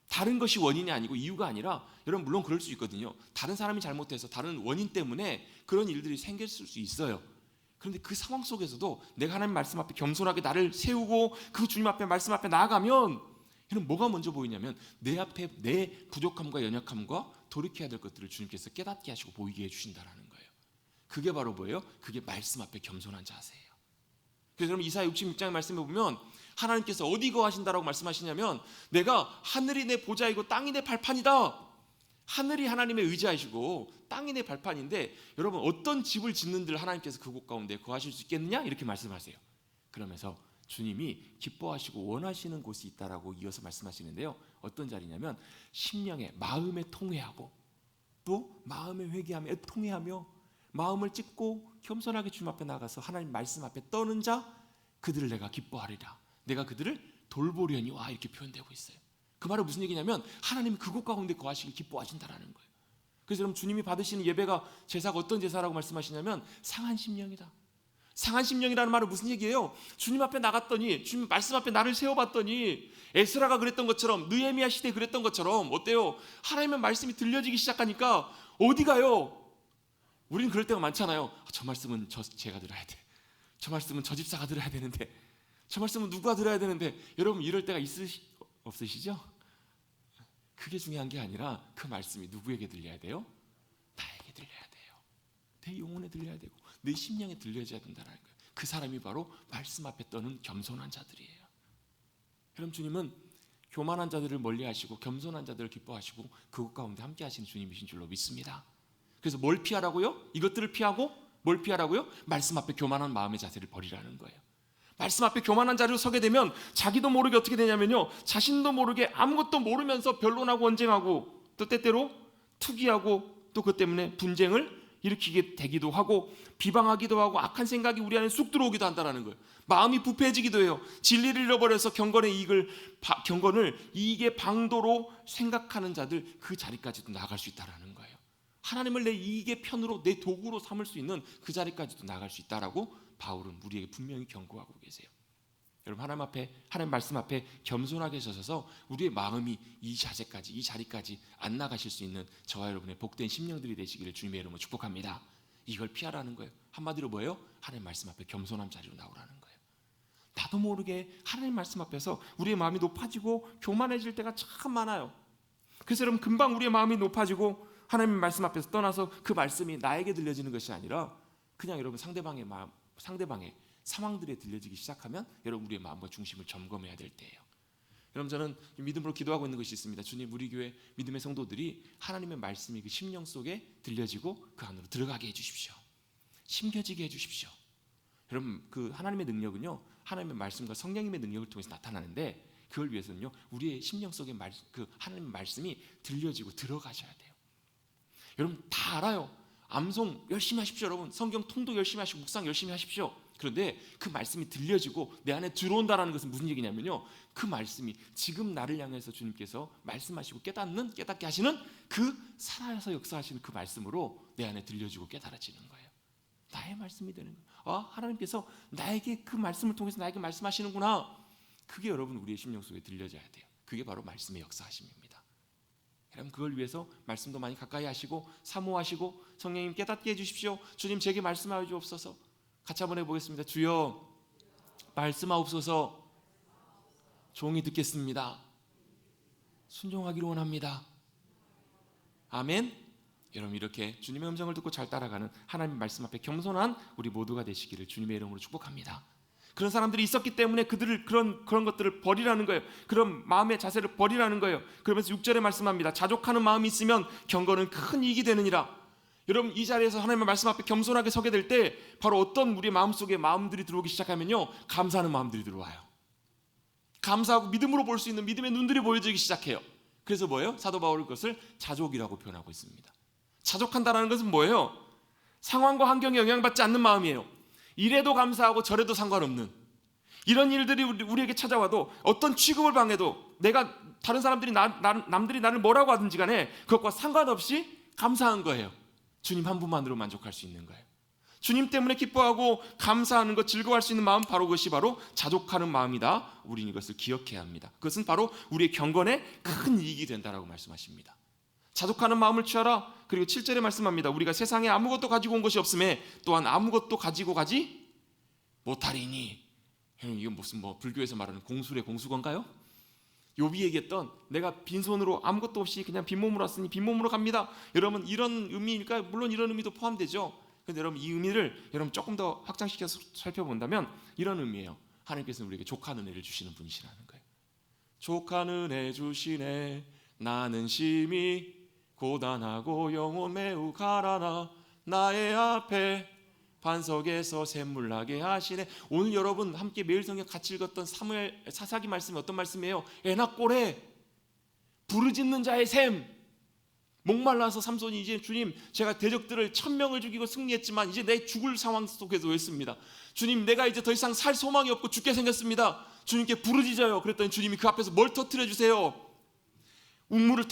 다른 것이 원인이 아니고 이유가 아니라, 여러분 물론 그럴 수 있거든요. 다른 사람이 잘못해서 다른 원인 때문에 그런 일들이 생겼을 수 있어요. 그런데 그 상황 속에서도 내가 하나님 말씀 앞에 겸손하게 나를 세우고 그 주님 앞에 말씀 앞에 나아가면, 이런 뭐가 먼저 보이냐면 내 앞에 내 부족함과 연약함과 돌이켜야 될 것들을 주님께서 깨닫게 하시고 보이게 해주신다라는 거예요. 그게 바로 뭐예요? 그게 말씀 앞에 겸손한 자세예요. 그래서 여러분, 이사야 66장 말씀에 보면 하나님께서 어디 거하신다라고 말씀하시냐면, 내가 하늘이 내 보좌이고 땅이 내 발판이다. 하늘이 하나님의 의지하시고 땅이 내 발판인데 여러분 어떤 집을 짓는들 하나님께서 그곳 가운데 거하실 수 있겠느냐 이렇게 말씀하세요. 그러면서 주님이 기뻐하시고 원하시는 곳이 있다라고 이어서 말씀하시는데요. 어떤 자리냐면 심령에 마음에 통회하고 또 마음에 회개하며 통회하며 마음을 찢고 겸손하게 주님 앞에 나가서 하나님 말씀 앞에 떠는 자 그들을 내가 기뻐하리라. 내가 그들을 돌보려니와 이렇게 표현되고 있어요. 그 말은 무슨 얘기냐면 하나님이 그곳 가운데 거하시길 기뻐하신다라는 거예요. 그래서 여러분 주님이 받으시는 예배가 제사가 어떤 제사라고 말씀하시냐면 상한 심령이다. 상한 심령이라는 말은 무슨 얘기예요? 주님 앞에 나갔더니 주님 말씀 앞에 나를 세워봤더니 에스라가 그랬던 것처럼 느헤미야 시대에 그랬던 것처럼 어때요? 하나님의 말씀이 들려지기 시작하니까 어디 가요? 우리는 그럴 때가 많잖아요. 저 말씀은 제가 들어야 돼. 저 말씀은 저 집사가 들어야 되는데 저 말씀은 누가 들어야 되는데 여러분 이럴 때가 없으시죠? 그게 중요한 게 아니라 그 말씀이 누구에게 들려야 돼요? 나에게 들려야 돼요. 내 영혼에 들려야 되고 내 심령에 들려져야 된다는 거예요. 그 사람이 바로 말씀 앞에 떠는 겸손한 자들이에요. 여러분 주님은 교만한 자들을 멀리하시고 겸손한 자들을 기뻐하시고 그것 가운데 함께 하시는 주님이신 줄로 믿습니다. 그래서 뭘 피하라고요? 이것들을 피하고 뭘 피하라고요? 말씀 앞에 교만한 마음의 자세를 버리라는 거예요. 말씀 앞에 교만한 자리로 서게 되면 자기도 모르게 어떻게 되냐면요, 자신도 모르게 아무것도 모르면서 변론하고 언쟁하고 또 때때로 투기하고 또 그것 때문에 분쟁을 일으키게 되기도 하고 비방하기도 하고 악한 생각이 우리 안에 쑥 들어오기도 한다는 거예요. 마음이 부패해지기도 해요. 진리를 잃어버려서 경건의 경건을 이익의 방도로 생각하는 자들 그 자리까지도 나아갈 수 있다는 거예요. 하나님을 내 이익의 편으로 내 도구로 삼을 수 있는 그 자리까지도 나아갈 수 있다라고 바울은 우리에게 분명히 경고하고 계세요. 여러분 하나님 말씀 앞에 겸손하게 서셔서 우리의 마음이 이 자리까지 안 나가실 수 있는 저와 여러분의 복된 심령들이 되시기를 주님의 이름으로 축복합니다. 이걸 피하라는 거예요. 한마디로 뭐예요? 하나님 말씀 앞에 겸손한 자리로 나오라는 거예요. 나도 모르게 하나님 말씀 앞에서 우리의 마음이 높아지고 교만해질 때가 참 많아요. 그래서 여러분 금방 우리의 마음이 높아지고 하나님 말씀 앞에서 떠나서 그 말씀이 나에게 들려지는 것이 아니라 그냥 여러분 상대방의 상황들에 들려지기 시작하면 여러분 우리의 마음과 중심을 점검해야 될 때예요. 여러분 저는 믿음으로 기도하고 있는 것이 있습니다. 주님 우리 교회 믿음의 성도들이 하나님의 말씀이 그 심령 속에 들려지고 그 안으로 들어가게 해주십시오. 심겨지게 해주십시오. 여러분 그 하나님의 능력은요 하나님의 말씀과 성령님의 능력을 통해서 나타나는데 그걸 위해서는요 우리의 심령 속에 그 하나님의 말씀이 들려지고 들어가셔야 돼요. 여러분 다 알아요. 암송 열심히 하십시오. 여러분 성경 통독 열심히 하시고 묵상 열심히 하십시오. 그런데 그 말씀이 들려지고 내 안에 들어온다는 것은 무슨 얘기냐면요 그 말씀이 지금 나를 향해서 주님께서 말씀하시고 깨닫게 하시는 그 살아서 역사하시는 그 말씀으로 내 안에 들려지고 깨달아지는 거예요. 나의 말씀이 되는 거예요. 하나님께서 나에게 그 말씀을 통해서 나에게 말씀하시는구나. 그게 여러분 우리의 심령 속에 들려져야 돼요. 그게 바로 말씀의 역사하심입니다. 여러분 그걸 위해서 말씀도 많이 가까이 하시고 사모하시고 성령님 깨닫게 해주십시오. 주님 제게 말씀하여 주옵소서. 같이 한번 해보겠습니다. 주여 말씀하옵소서. 종이 듣겠습니다. 순종하기를 원합니다. 아멘. 여러분 이렇게 주님의 음성을 듣고 잘 따라가는 하나님 말씀 앞에 겸손한 우리 모두가 되시기를 주님의 이름으로 축복합니다. 그런 사람들이 있었기 때문에 그들을 그런 것들을 버리라는 거예요. 그런 마음의 자세를 버리라는 거예요. 그러면서 6절에 말씀합니다. 자족하는 마음이 있으면 경건은 큰 이익이 되느니라. 여러분 이 자리에서 하나님의 말씀 앞에 겸손하게 서게 될 때 바로 어떤 우리의 마음속에 마음들이 들어오기 시작하면요 감사하는 마음들이 들어와요. 감사하고 믿음으로 볼 수 있는 믿음의 눈들이 보여지기 시작해요. 그래서 뭐예요? 사도 바울은 그것을 자족이라고 표현하고 있습니다. 자족한다는 것은 뭐예요? 상황과 환경에 영향받지 않는 마음이에요. 이래도 감사하고 저래도 상관없는 이런 일들이 우리에게 찾아와도 어떤 취급을 당해도 내가 다른 사람들이 남들이 나를 뭐라고 하든지 간에 그것과 상관없이 감사한 거예요. 주님 한 분만으로 만족할 수 있는 거예요. 주님 때문에 기뻐하고 감사하는 것, 즐거워할 수 있는 마음, 바로 그것이 바로 자족하는 마음이다. 우리는 이것을 기억해야 합니다. 그것은 바로 우리의 경건에 큰 이익이 된다라고 말씀하십니다. 자족하는 마음을 취하라. 그리고 7절에 말씀합니다. 우리가 세상에 아무것도 가지고 온 것이 없음에 또한 아무것도 가지고 가지 못하리니. 이건 무슨 불교에서 말하는 공술의 공수건가요? 욥이 얘기했던 내가 빈손으로 아무것도 없이 그냥 빈몸으로 왔으니 빈몸으로 갑니다. 여러분 이런 의미일까? 물론 이런 의미도 포함되죠. 그런데 여러분 이 의미를 여러분 조금 더 확장시켜서 살펴본다면 이런 의미예요. 하나님께서는 우리에게 족한 은혜를 주시는 분이시라는 거예요. 족한 은혜 주시네 나는 심히 고단하고 영혼 매우 가라나 나의 앞에 반석에서 샘물 나게 하시네. 오늘 여러분 함께 매일 성경 같이 읽었던 사무엘 사사기 말씀이 어떤 말씀이에요? 에나꼴에 부르짖는 자의 샘. 목말라서 삼손이 이제 주님 제가 대적들을 1000명을 죽이고 승리했지만 이제 내 죽을 상황 속에서 있습니다. 주님 내가 이제 더 이상 살 소망이 없고 죽게 생겼습니다. 주님께 부르짖어요. 그랬더니 주님이 그 앞에서 뭘 터뜨려 주세요? 샘물을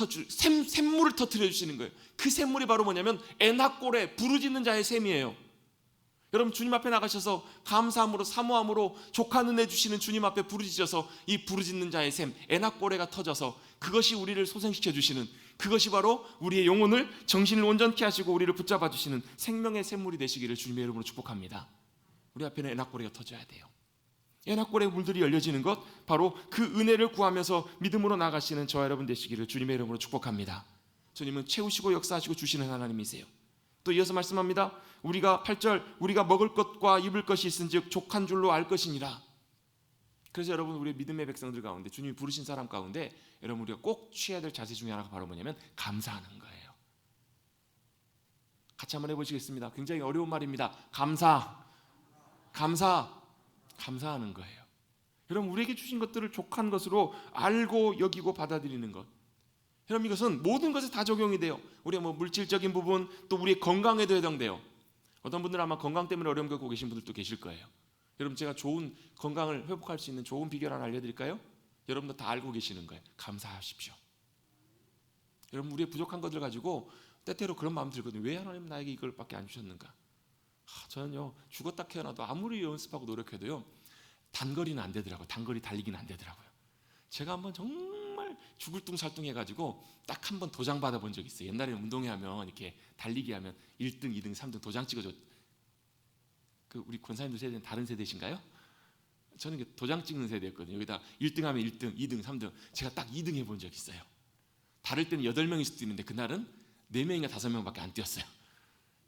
터뜨려 주시는 거예요. 그 샘물이 바로 뭐냐면 에나꼴에 부르짖는 자의 샘이에요. 여러분 주님 앞에 나가셔서 감사함으로 사모함으로 족한 은혜 주시는 주님 앞에 부르짖어서 이 부르짖는 자의 샘 에나꼬레가 터져서 그것이 우리를 소생시켜 주시는, 그것이 바로 우리의 영혼을 정신을 온전케 하시고 우리를 붙잡아 주시는 생명의 샘물이 되시기를 주님의 이름으로 축복합니다. 우리 앞에는 에나꼬레가 터져야 돼요. 에나꼬레 물들이 열려지는 것, 바로 그 은혜를 구하면서 믿음으로 나가시는 저와 여러분 되시기를 주님의 이름으로 축복합니다. 주님은 채우시고 역사하시고 주시는 하나님이세요. 또 이어서 말씀합니다. 우리가 8절 우리가 먹을 것과 입을 것이 있은즉 족한 줄로 알 것이니라. 그래서 여러분 우리 믿음의 백성들 가운데 주님이 부르신 사람 가운데 여러분 우리가 꼭 취해야 될 자세 중에 하나가 바로 뭐냐면 감사하는 거예요. 같이 한번 해보시겠습니다. 굉장히 어려운 말입니다. 감사하는 거예요. 여러분 우리에게 주신 것들을 족한 것으로 알고 여기고 받아들이는 것. 여러분 이것은 모든 것에 다 적용이 돼요. 우리의 물질적인 부분, 또 우리의 건강에도 해당돼요. 어떤 분들은 아마 건강 때문에 어려움 겪고 계신 분들도 계실 거예요. 여러분 제가 좋은 건강을 회복할 수 있는 좋은 비결 하나 알려드릴까요? 여러분도 다 알고 계시는 거예요. 감사하십시오. 여러분 우리의 부족한 것들 가지고 때때로 그런 마음 들거든요. 왜 하나님 나에게 이걸밖에 안 주셨는가? 저는요 죽었다 태어나도 아무리 연습하고 노력해도요 단거리는 안 되더라고요. 단거리 달리기는 안 되더라고요. 제가 한번 정말 죽을 뚱살뚱 해가지고 딱 한 번 도장 받아본 적이 있어요. 옛날에 운동회 하면 이렇게 달리기 하면 1등, 2등, 3등 도장 찍어줘. 그 우리 권사님들 세대는 다른 세대신가요? 저는 도장 찍는 세대였거든요. 여기다 1등 하면 1등, 2등, 3등. 제가 딱 2등 해본 적이 있어요. 다를 때는 8명일 뛰는데 그날은 4명인가 5명밖에 안 뛰었어요.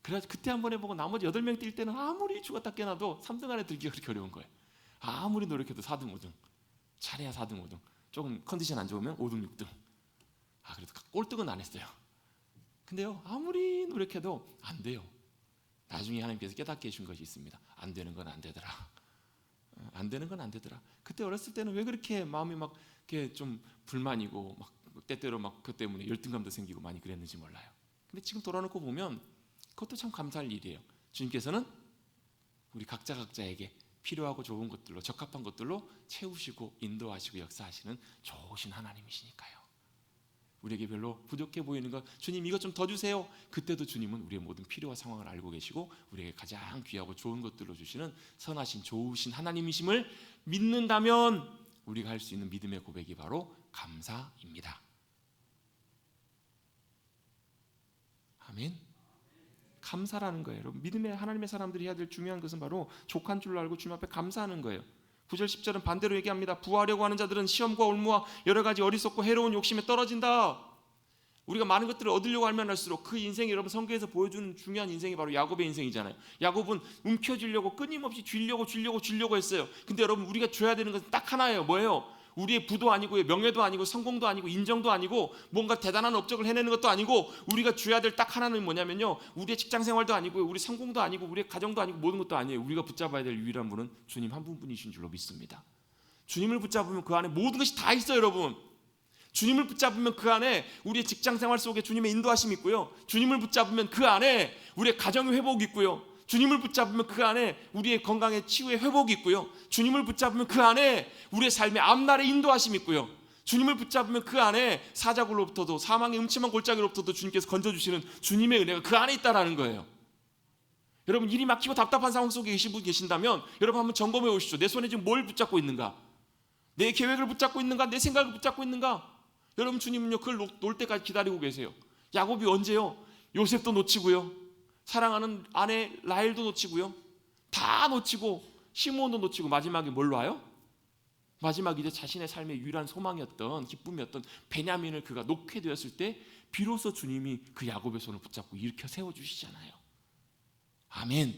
그래서 그때 한번 해보고 나머지 8명 뛸 때는 아무리 죽었다 깨나도 3등 안에 들기가 그렇게 어려운 거예요. 아무리 노력해도 4등, 5등. 잘해야 4등, 5등. 조금 컨디션 안 좋으면 5등, 6등. 그래도 꼴등은 안 했어요. 근데요 아무리 노력해도 안 돼요. 나중에 하나님께서 깨닫게 해준 것이 있습니다. 안 되는 건 안 되더라. 안 되는 건 안 되더라. 그때 어렸을 때는 왜 그렇게 마음이 막 이렇게 좀 불만이고 막 때때로 막 그 때문에 열등감도 생기고 많이 그랬는지 몰라요. 근데 지금 돌아놓고 보면 그것도 참 감사할 일이에요. 주님께서는 우리 각자에게 필요하고 좋은 것들로 적합한 것들로 채우시고 인도하시고 역사하시는 좋으신 하나님이시니까요. 우리에게 별로 부족해 보이는 것, 주님 이것 좀 더 주세요. 그때도 주님은 우리의 모든 필요와 상황을 알고 계시고 우리에게 가장 귀하고 좋은 것들로 주시는 선하신 좋으신 하나님이심을 믿는다면 우리가 할 수 있는 믿음의 고백이 바로 감사입니다. 아멘. 감사라는 거예요. 여러분 믿음의 하나님의 사람들이 해야 될 중요한 것은 바로 족한 줄로 알고 주님 앞에 감사하는 거예요. 9절 10절은 반대로 얘기합니다. 부하려고 하는 자들은 시험과 올무와 여러 가지 어리석고 해로운 욕심에 떨어진다. 우리가 많은 것들을 얻으려고 하면 할수록 그 인생이 여러분 성경에서 보여주는 중요한 인생이 바로 야곱의 인생이잖아요. 야곱은 움켜쥐려고 끊임없이 주려고 했어요. 근데 여러분 우리가 줘야 되는 것은 딱 하나예요. 뭐예요? 우리의 부도 아니고 명예도 아니고 성공도 아니고 인정도 아니고 뭔가 대단한 업적을 해내는 것도 아니고 우리가 줘야 될 딱 하나는 뭐냐면요 우리의 직장생활도 아니고 우리 성공도 아니고 우리의 가정도 아니고 모든 것도 아니에요. 우리가 붙잡아야 될 유일한 분은 주님 한 분뿐이신 줄로 믿습니다. 주님을 붙잡으면 그 안에 모든 것이 다 있어요. 여러분 주님을 붙잡으면 그 안에 우리의 직장생활 속에 주님의 인도하심이 있고요. 주님을 붙잡으면 그 안에 우리의 가정의 회복이 있고요. 주님을 붙잡으면 그 안에 우리의 건강의 치유의 회복이 있고요. 주님을 붙잡으면 그 안에 우리의 삶의 앞날의 인도하심이 있고요. 주님을 붙잡으면 그 안에 사자굴로부터도 사망의 음침한 골짜기로부터도 주님께서 건져주시는 주님의 은혜가 그 안에 있다라는 거예요. 여러분 일이 막히고 답답한 상황 속에 계신 분 계신다면 여러분 한번 점검해 오십시오. 내 손에 지금 뭘 붙잡고 있는가? 내 계획을 붙잡고 있는가? 내 생각을 붙잡고 있는가? 여러분 주님은요 그걸 놓을 때까지 기다리고 계세요. 야곱이 언제요? 요셉도 놓치고요. 사랑하는 아내 라헬도 놓치고요. 다 놓치고 시므온도 놓치고 마지막에 뭘로 와요? 마지막 이제 자신의 삶의 유일한 소망이었던 기쁨이었던 베냐민을 그가 놓게 되었을 때 비로소 주님이 그 야곱의 손을 붙잡고 일으켜 세워주시잖아요. 아멘.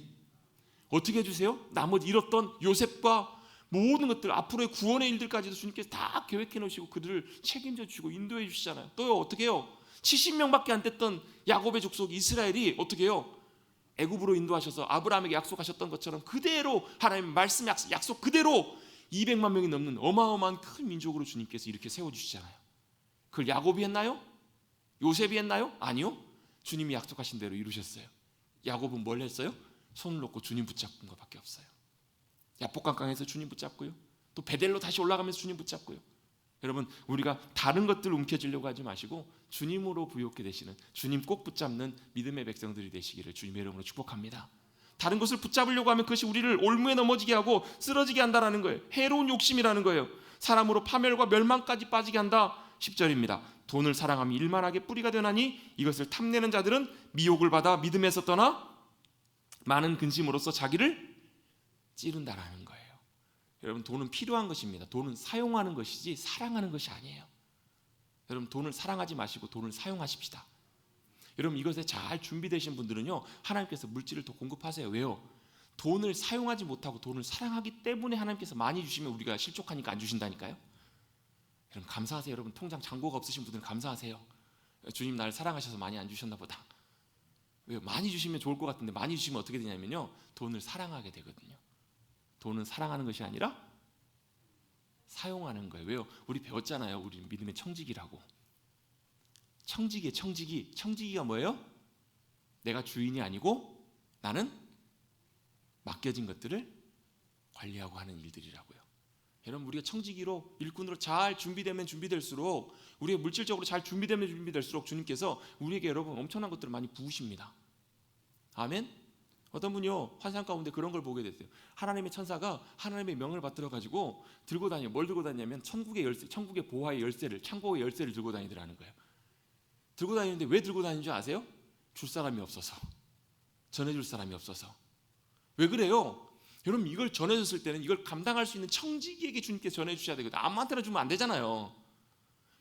어떻게 해주세요? 나머지 잃었던 요셉과 모든 것들 앞으로의 구원의 일들까지도 주님께서 다 계획해 놓으시고 그들을 책임져 주시고 인도해 주시잖아요. 또요 어떻게 해요? 70명밖에 안 됐던 야곱의 족속 이스라엘이 어떻게 해요? 애굽으로 인도하셔서 아브라함에게 약속하셨던 것처럼 그대로 하나님의 말씀 약속 그대로 200만 명이 넘는 어마어마한 큰 민족으로 주님께서 이렇게 세워주시잖아요. 그걸 야곱이 했나요? 요셉이 했나요? 아니요. 주님이 약속하신 대로 이루셨어요. 야곱은 뭘 했어요? 손을 놓고 주님 붙잡은 것밖에 없어요. 야복강강에서 주님 붙잡고요. 또 베델로 다시 올라가면서 주님 붙잡고요. 여러분, 우리가 다른 것들 움켜쥐려고 하지 마시고 주님으로 부요케 되시는, 주님 꼭 붙잡는 믿음의 백성들이 되시기를 주님의 이름으로 축복합니다. 다른 것을 붙잡으려고 하면 그것이 우리를 올무에 넘어지게 하고 쓰러지게 한다라는 거예요. 해로운 욕심이라는 거예요. 사람으로 파멸과 멸망까지 빠지게 한다. 10절입니다. 돈을 사랑하며 일만하게 뿌리가 되나니 이것을 탐내는 자들은 미혹을 받아 믿음에서 떠나 많은 근심으로써 자기를 찌른다라는 거예요. 여러분, 돈은 필요한 것입니다. 돈은 사용하는 것이지 사랑하는 것이 아니에요. 여러분, 돈을 사랑하지 마시고 돈을 사용하십시다. 여러분, 이것에 잘 준비되신 분들은요, 하나님께서 물질을 더 공급하세요. 왜요? 돈을 사용하지 못하고 돈을 사랑하기 때문에 하나님께서 많이 주시면 우리가 실족하니까 안 주신다니까요. 여러분, 감사하세요. 여러분, 통장 잔고가 없으신 분들은 감사하세요. 주님 나를 사랑하셔서 많이 안 주셨나 보다. 왜요? 많이 주시면 좋을 것 같은데 많이 주시면 어떻게 되냐면요, 돈을 사랑하게 되거든요. 돈은 사랑하는 것이 아니라 사용하는 거예요. 왜요? 우리 배웠잖아요. 우리 믿음의 청지기라고. 청지기가 뭐예요? 내가 주인이 아니고 나는 맡겨진 것들을 관리하고 하는 일들이라고요. 여러분, 우리가 청지기로 일꾼으로 잘 준비되면 준비될수록, 우리가 물질적으로 잘 준비되면 준비될수록 주님께서 우리에게 여러분 엄청난 것들을 많이 부으십니다. 아멘. 어떤 분이요, 환상 가운데 그런 걸 보게 됐어요. 하나님의 천사가 하나님의 명을 받들어 가지고 들고 다녀요. 뭘 들고 다니냐면 천국의 열쇠, 천국의 보화의 열쇠를, 창고의 열쇠를 들고 다니더라는 거예요. 들고 다니는데 왜 들고 다니는 줄 아세요? 줄 사람이 없어서, 전해줄 사람이 없어서. 왜 그래요? 여러분, 이걸 전해줬을 때는 이걸 감당할 수 있는 청지기에게 주님께서 전해주셔야 되거든요. 아무한테나 주면 안 되잖아요.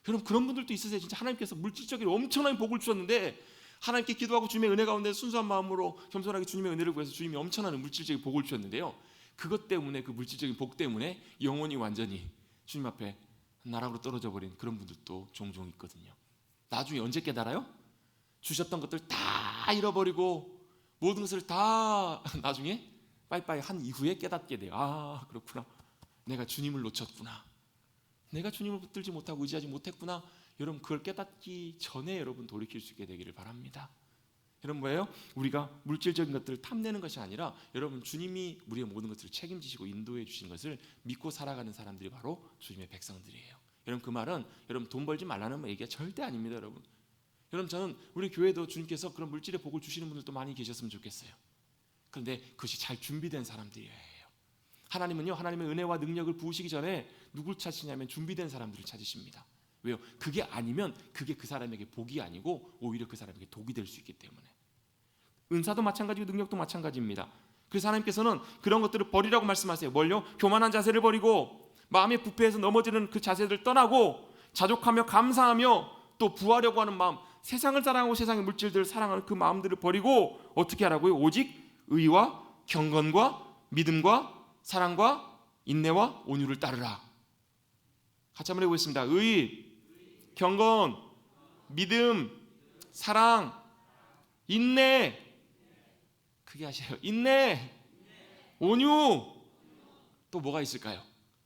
여러분, 그런 분들도 있으세요. 진짜 하나님께서 물질적인 엄청난 복을 주셨는데 하나님께 기도하고 주님의 은혜 가운데 순수한 마음으로 겸손하게 주님의 은혜를 구해서 주님이 엄청난 물질적인 복을 주셨는데요, 그것 때문에, 그 물질적인 복 때문에 영혼이 완전히 주님 앞에 나락으로 떨어져 버린 그런 분들도 종종 있거든요. 나중에 언제 깨달아요? 주셨던 것들 다 잃어버리고 모든 것을 다 나중에 빠이빠이 한 이후에 깨닫게 돼요. 아, 그렇구나. 내가 주님을 놓쳤구나. 내가 주님을 붙들지 못하고 의지하지 못했구나. 여러분, 그걸 깨닫기 전에 여러분 돌이킬 수 있게 되기를 바랍니다. 여러분, 뭐예요? 우리가 물질적인 것들을 탐내는 것이 아니라 여러분, 주님이 우리의 모든 것들을 책임지시고 인도해 주신 것을 믿고 살아가는 사람들이 바로 주님의 백성들이에요. 여러분, 그 말은 여러분 돈 벌지 말라는 얘기가 절대 아닙니다. 여러분, 저는 우리 교회도 주님께서 그런 물질의 복을 주시는 분들도 많이 계셨으면 좋겠어요. 그런데 그것이 잘 준비된 사람들이에요. 하나님은요, 하나님의 은혜와 능력을 부으시기 전에 누굴 찾으시냐면 준비된 사람들을 찾으십니다. 왜요? 그게 아니면 그게 그 사람에게 복이 아니고 오히려 그 사람에게 독이 될 수 있기 때문에. 은사도 마찬가지고 능력도 마찬가지입니다. 그래서 하나님께서는 그런 것들을 버리라고 말씀하세요. 뭘요? 교만한 자세를 버리고 마음의 부패에서 넘어지는 그 자세를 떠나고 자족하며 감사하며 또 부하려고 하는 마음, 세상을 사랑하고 세상의 물질들을 사랑하는 그 마음들을 버리고 어떻게 하라고요? 오직 의와 경건과 믿음과 사랑과 인내와 온유를 따르라. 같이 한번 해보겠습니다. 의, 경건, 믿음, 사랑, 인내. 크게 하세요. 인내, 온유. 또 뭐가 있을까요?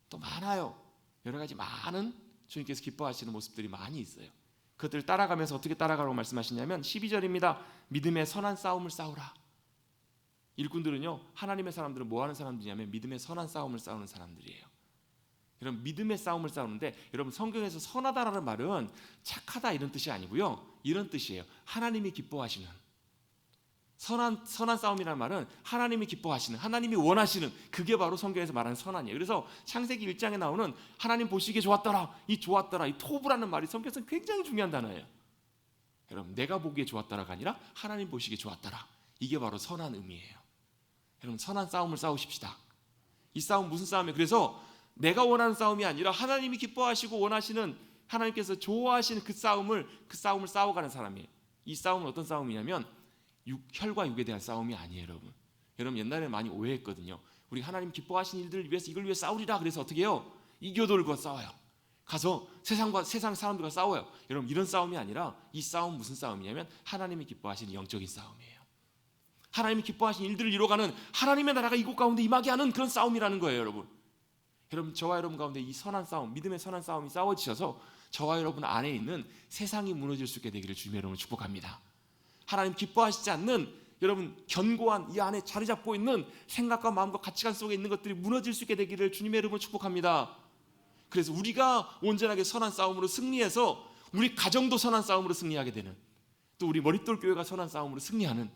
또 많아요. 여러 가지 많은 주님께서 기뻐하시는 모습들이 많이 있어요. 그것들을 따라가면서 어떻게 따라가라고 말씀하시냐면 12절입니다. 믿음의 선한 싸움을 싸우라. 일꾼들은요, 하나님의 사람들은 뭐 하는 사람들이냐면 믿음의 선한 싸움을 싸우는 사람들이에요. 여러분, 믿음의 싸움을 싸우는데, 여러분, 성경에서 선하다라는 말은 착하다 이런 뜻이 아니고요, 이런 뜻이에요. 하나님이 기뻐하시는, 선한 싸움이라는 말은 하나님이 기뻐하시는, 하나님이 원하시는, 그게 바로 성경에서 말하는 선한이에요. 그래서 창세기 1장에 나오는 하나님 보시기에 좋았더라, 이 좋았더라, 이 토브라는 말이 성경에서 굉장히 중요한 단어예요. 여러분, 내가 보기에 좋았더라가 아니라 하나님 보시기에 좋았더라, 이게 바로 선한 의미예요. 여러분, 선한 싸움을 싸우십시다. 이 싸움 무슨 싸움이에요? 그래서 내가 원하는 싸움이 아니라 하나님이 기뻐하시고 원하시는, 하나님께서 좋아하시는 그 싸움을 싸워가는 사람이에요. 이 싸움은 어떤 싸움이냐면 혈과 육에 대한 싸움이 아니에요. 여러분 옛날에 많이 오해했거든요. 우리 하나님 기뻐하시는 일들을 위해서 이걸 위해 싸우리라. 그래서 어떻게 해요? 이교돌과 싸워요. 가서 세상 사람들과 싸워요. 여러분 이런 싸움이 아니라 이 싸움 무슨 싸움이냐면 하나님이 기뻐하시는 영적인 싸움이에요. 하나님이 기뻐하시는 일들을 이뤄가는 하나님의 나라가 이곳 가운데 임하게 하는 그런 싸움이라는 거예요, 여러분. 여러분 저와 여러분 가운데 이 선한 싸움, 믿음의 선한 싸움이 싸워지셔서 저와 여러분 안에 있는 세상이 무너질 수 있게 되기를 주님의 이름으로 축복합니다. 하나님 기뻐하시지 않는 여러분 견고한 이 안에 자리 잡고 있는 생각과 마음과 가치관 속에 있는 것들이 무너질 수 있게 되기를 주님의 이름으로 축복합니다. 그래서 우리가 온전하게 선한 싸움으로 승리해서 우리 가정도 선한 싸움으로 승리하게 되는, 또 우리 머릿돌 교회가 선한 싸움으로 승리하는,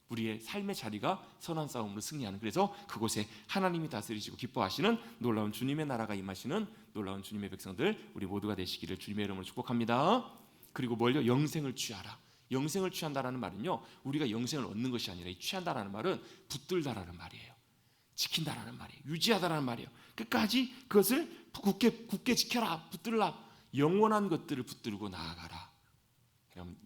우리의 삶의 자리가 선한 싸움으로 승리하는, 그래서 그곳에 하나님이 다스리시고 기뻐하시는 놀라운 주님의 나라가 임하시는 놀라운 주님의 백성들 우리 모두가 되시기를 주님의 이름으로 축복합니다. 그리고 뭘요? 영생을 취하라. 영생을 취한다라는 말은요, 우리가 영생을 얻는 것이 아니라 이 취한다라는 말은 붙들다라는 말이에요. 지킨다라는 말이에요. 유지하다라는 말이에요. 끝까지 그것을 굳게 지켜라, 붙들라. 영원한 것들을 붙들고 나아가라. 여러분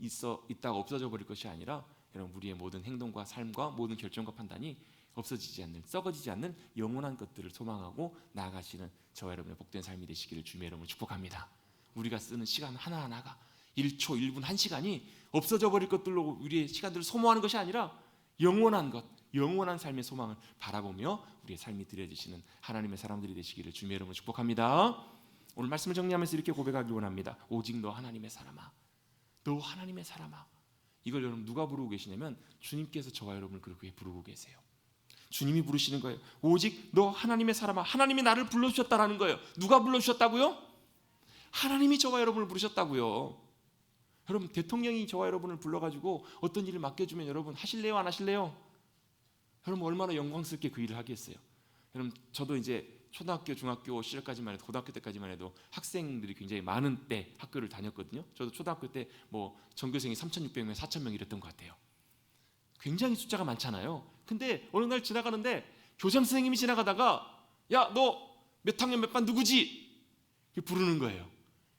있다가 없어져 버릴 것이 아니라 여러분 우리의 모든 행동과 삶과 모든 결정과 판단이 없어지지 않는, 썩어지지 않는 영원한 것들을 소망하고 나아가시는 저와 여러분의 복된 삶이 되시기를 주님의 이름으로 축복합니다. 우리가 쓰는 시간 하나하나가 1초, 1분, 1시간이 없어져 버릴 것들로 우리의 시간들을 소모하는 것이 아니라 영원한 것, 영원한 삶의 소망을 바라보며 우리의 삶이 드려지시는 하나님의 사람들이 되시기를 주님의 이름으로 축복합니다. 오늘 말씀을 정리하면서 이렇게 고백하기 원합니다. 오직 너 하나님의 사람아, 너 하나님의 사람아. 이걸 여러분 누가 부르고 계시냐면 주님께서 저와 여러분을 그렇게 부르고 계세요. 주님이 부르시는 거예요. 오직 너 하나님의 사람아. 하나님이 나를 불러주셨다라는 거예요. 누가 불러주셨다고요? 하나님이 저와 여러분을 부르셨다고요. 여러분 대통령이 저와 여러분을 불러가지고 어떤 일을 맡겨주면 여러분 하실래요, 안 하실래요? 여러분 얼마나 영광스럽게 그 일을 하겠어요. 여러분 저도 이제 초등학교, 중학교 시절까지만 해도, 고등학교 때까지만 해도 학생들이 굉장히 많은 때 학교를 다녔거든요. 저도 초등학교 때 뭐 전교생이 3,600명, 4,000명 이랬던 것 같아요. 굉장히 숫자가 많잖아요. 근데 어느 날 지나가는데 교장 선생님이 지나가다가 야, 너 몇 학년 몇 반 누구지? 이렇게 부르는 거예요.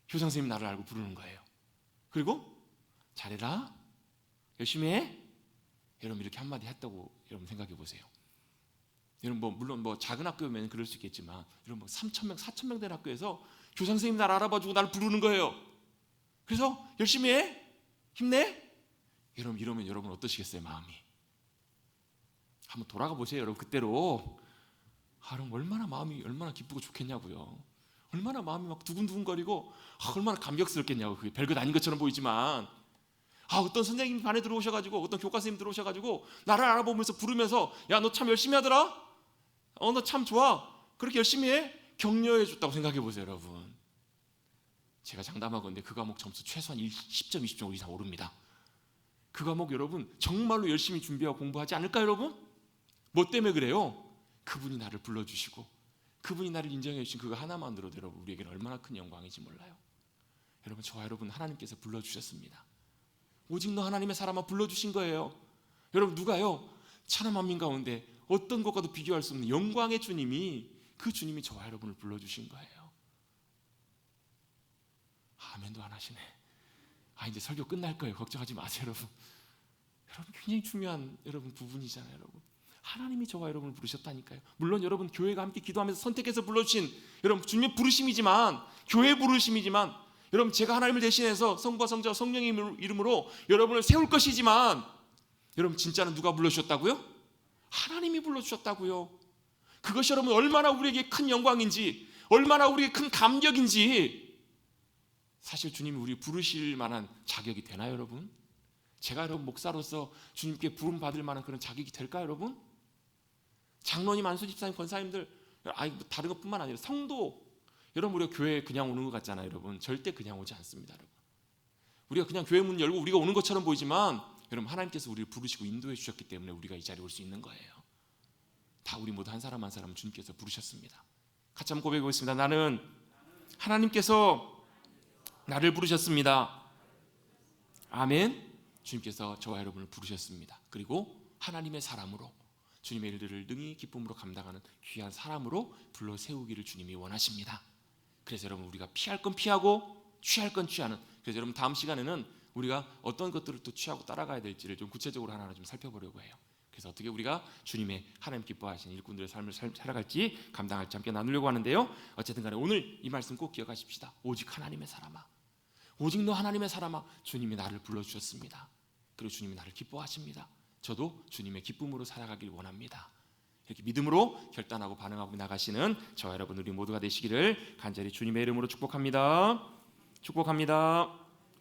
교장 선생님이 나를 알고 부르는 거예요. 그리고 잘해라, 열심히 해. 여러분 이렇게 한마디 했다고 여러분 생각해 보세요. 여러분 물론 작은 학교면 그럴 수 있겠지만 여러분 3,000명, 4,000명 된 학교에서 교장 선생님 나를 알아봐주고 나를 부르는 거예요. 그래서 열심히 해, 힘내. 여러분 이러면 여러분 어떠시겠어요? 마음이 한번 돌아가 보세요. 여러분 그때로 여러분 얼마나 마음이 얼마나 기쁘고 좋겠냐고요. 얼마나 마음이 막 두근두근거리고 얼마나 감격스럽겠냐고. 그게 별것 아닌 것처럼 보이지만 어떤 선생님이 반에 들어오셔가지고, 어떤 교과 선생님 들어오셔가지고 나를 알아보면서 부르면서 야, 너 참 열심히 하더라. 너 참 좋아. 그렇게 열심히 해. 격려해 줬다고 생각해 보세요, 여러분. 제가 장담하건대 그 과목 점수 최소한 10점, 20점 이상 오릅니다. 그 과목 여러분 정말로 열심히 준비하고 공부하지 않을까요, 여러분? 뭐 때문에 그래요? 그분이 나를 불러주시고 그분이 나를 인정해 주신 그거 하나만으로도 여러분 우리에게는 얼마나 큰 영광인지 몰라요. 여러분 저와 여러분 하나님께서 불러주셨습니다. 오직 너 하나님의 사람아 불러주신 거예요. 여러분 누가요? 천하 만민 가운데 어떤 것과도 비교할 수 없는 영광의 주님이, 그 주님이 저와 여러분을 불러주신 거예요. 아멘도 안 하시네. 이제 설교 끝날 거예요. 걱정하지 마세요, 여러분. 여러분 굉장히 중요한 여러분 부분이잖아요, 여러분. 하나님이 저와 여러분을 부르셨다니까요. 물론 여러분 교회가 함께 기도하면서 선택해서 불러주신 여러분 주님의 부르심이지만, 교회 부르심이지만, 여러분 제가 하나님을 대신해서 성부와 성자와 성령의 이름으로 여러분을 세울 것이지만, 여러분 진짜는 누가 불러주셨다고요? 하나님이 불러주셨다고요. 그것이 여러분 얼마나 우리에게 큰 영광인지, 얼마나 우리에게 큰 감격인지, 사실 주님이 우리 부르실 만한 자격이 되나요, 여러분? 제가 여러분 목사로서 주님께 부름 받을 만한 그런 자격이 될까요, 여러분? 장로님, 안수집사님, 권사님들, 다른 것뿐만 아니라 성도, 여러분 우리가 교회에 그냥 오는 것 같잖아요, 여러분. 절대 그냥 오지 않습니다, 여러분. 우리가 그냥 교회 문 열고 우리가 오는 것처럼 보이지만, 여러분 하나님께서 우리를 부르시고 인도해 주셨기 때문에 우리가 이 자리에 올 수 있는 거예요. 다 우리 모두 한 사람 한 사람 주님께서 부르셨습니다. 같이 한번 고백해 보겠습니다. 나는 하나님께서 나를 부르셨습니다. 아멘. 주님께서 저와 여러분을 부르셨습니다. 그리고 하나님의 사람으로, 주님의 일들을 능히 기쁨으로 감당하는 귀한 사람으로 불러 세우기를 주님이 원하십니다. 그래서 여러분 우리가 피할 건 피하고 취할 건 취하는, 그래서 여러분 다음 시간에는 우리가 어떤 것들을 또 취하고 따라가야 될지를 좀 구체적으로 하나하나 좀 살펴보려고 해요. 그래서 어떻게 우리가 주님의 하나님 기뻐하시는 일꾼들의 삶을 살아갈지 감당할지 함께 나누려고 하는데요. 어쨌든 간에 오늘 이 말씀 꼭 기억하십시다. 오직 하나님의 사람아, 오직 너 하나님의 사람아, 주님이 나를 불러주셨습니다. 그리고 주님이 나를 기뻐하십니다. 저도 주님의 기쁨으로 살아가길 원합니다. 이렇게 믿음으로 결단하고 반응하고 나가시는 저와 여러분 우리 모두가 되시기를 간절히 주님의 이름으로 축복합니다. 축복합니다.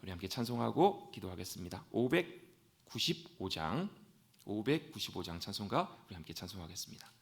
우리 함께 찬송하고 기도하겠습니다. 595장 찬송가 우리 함께 찬송하겠습니다.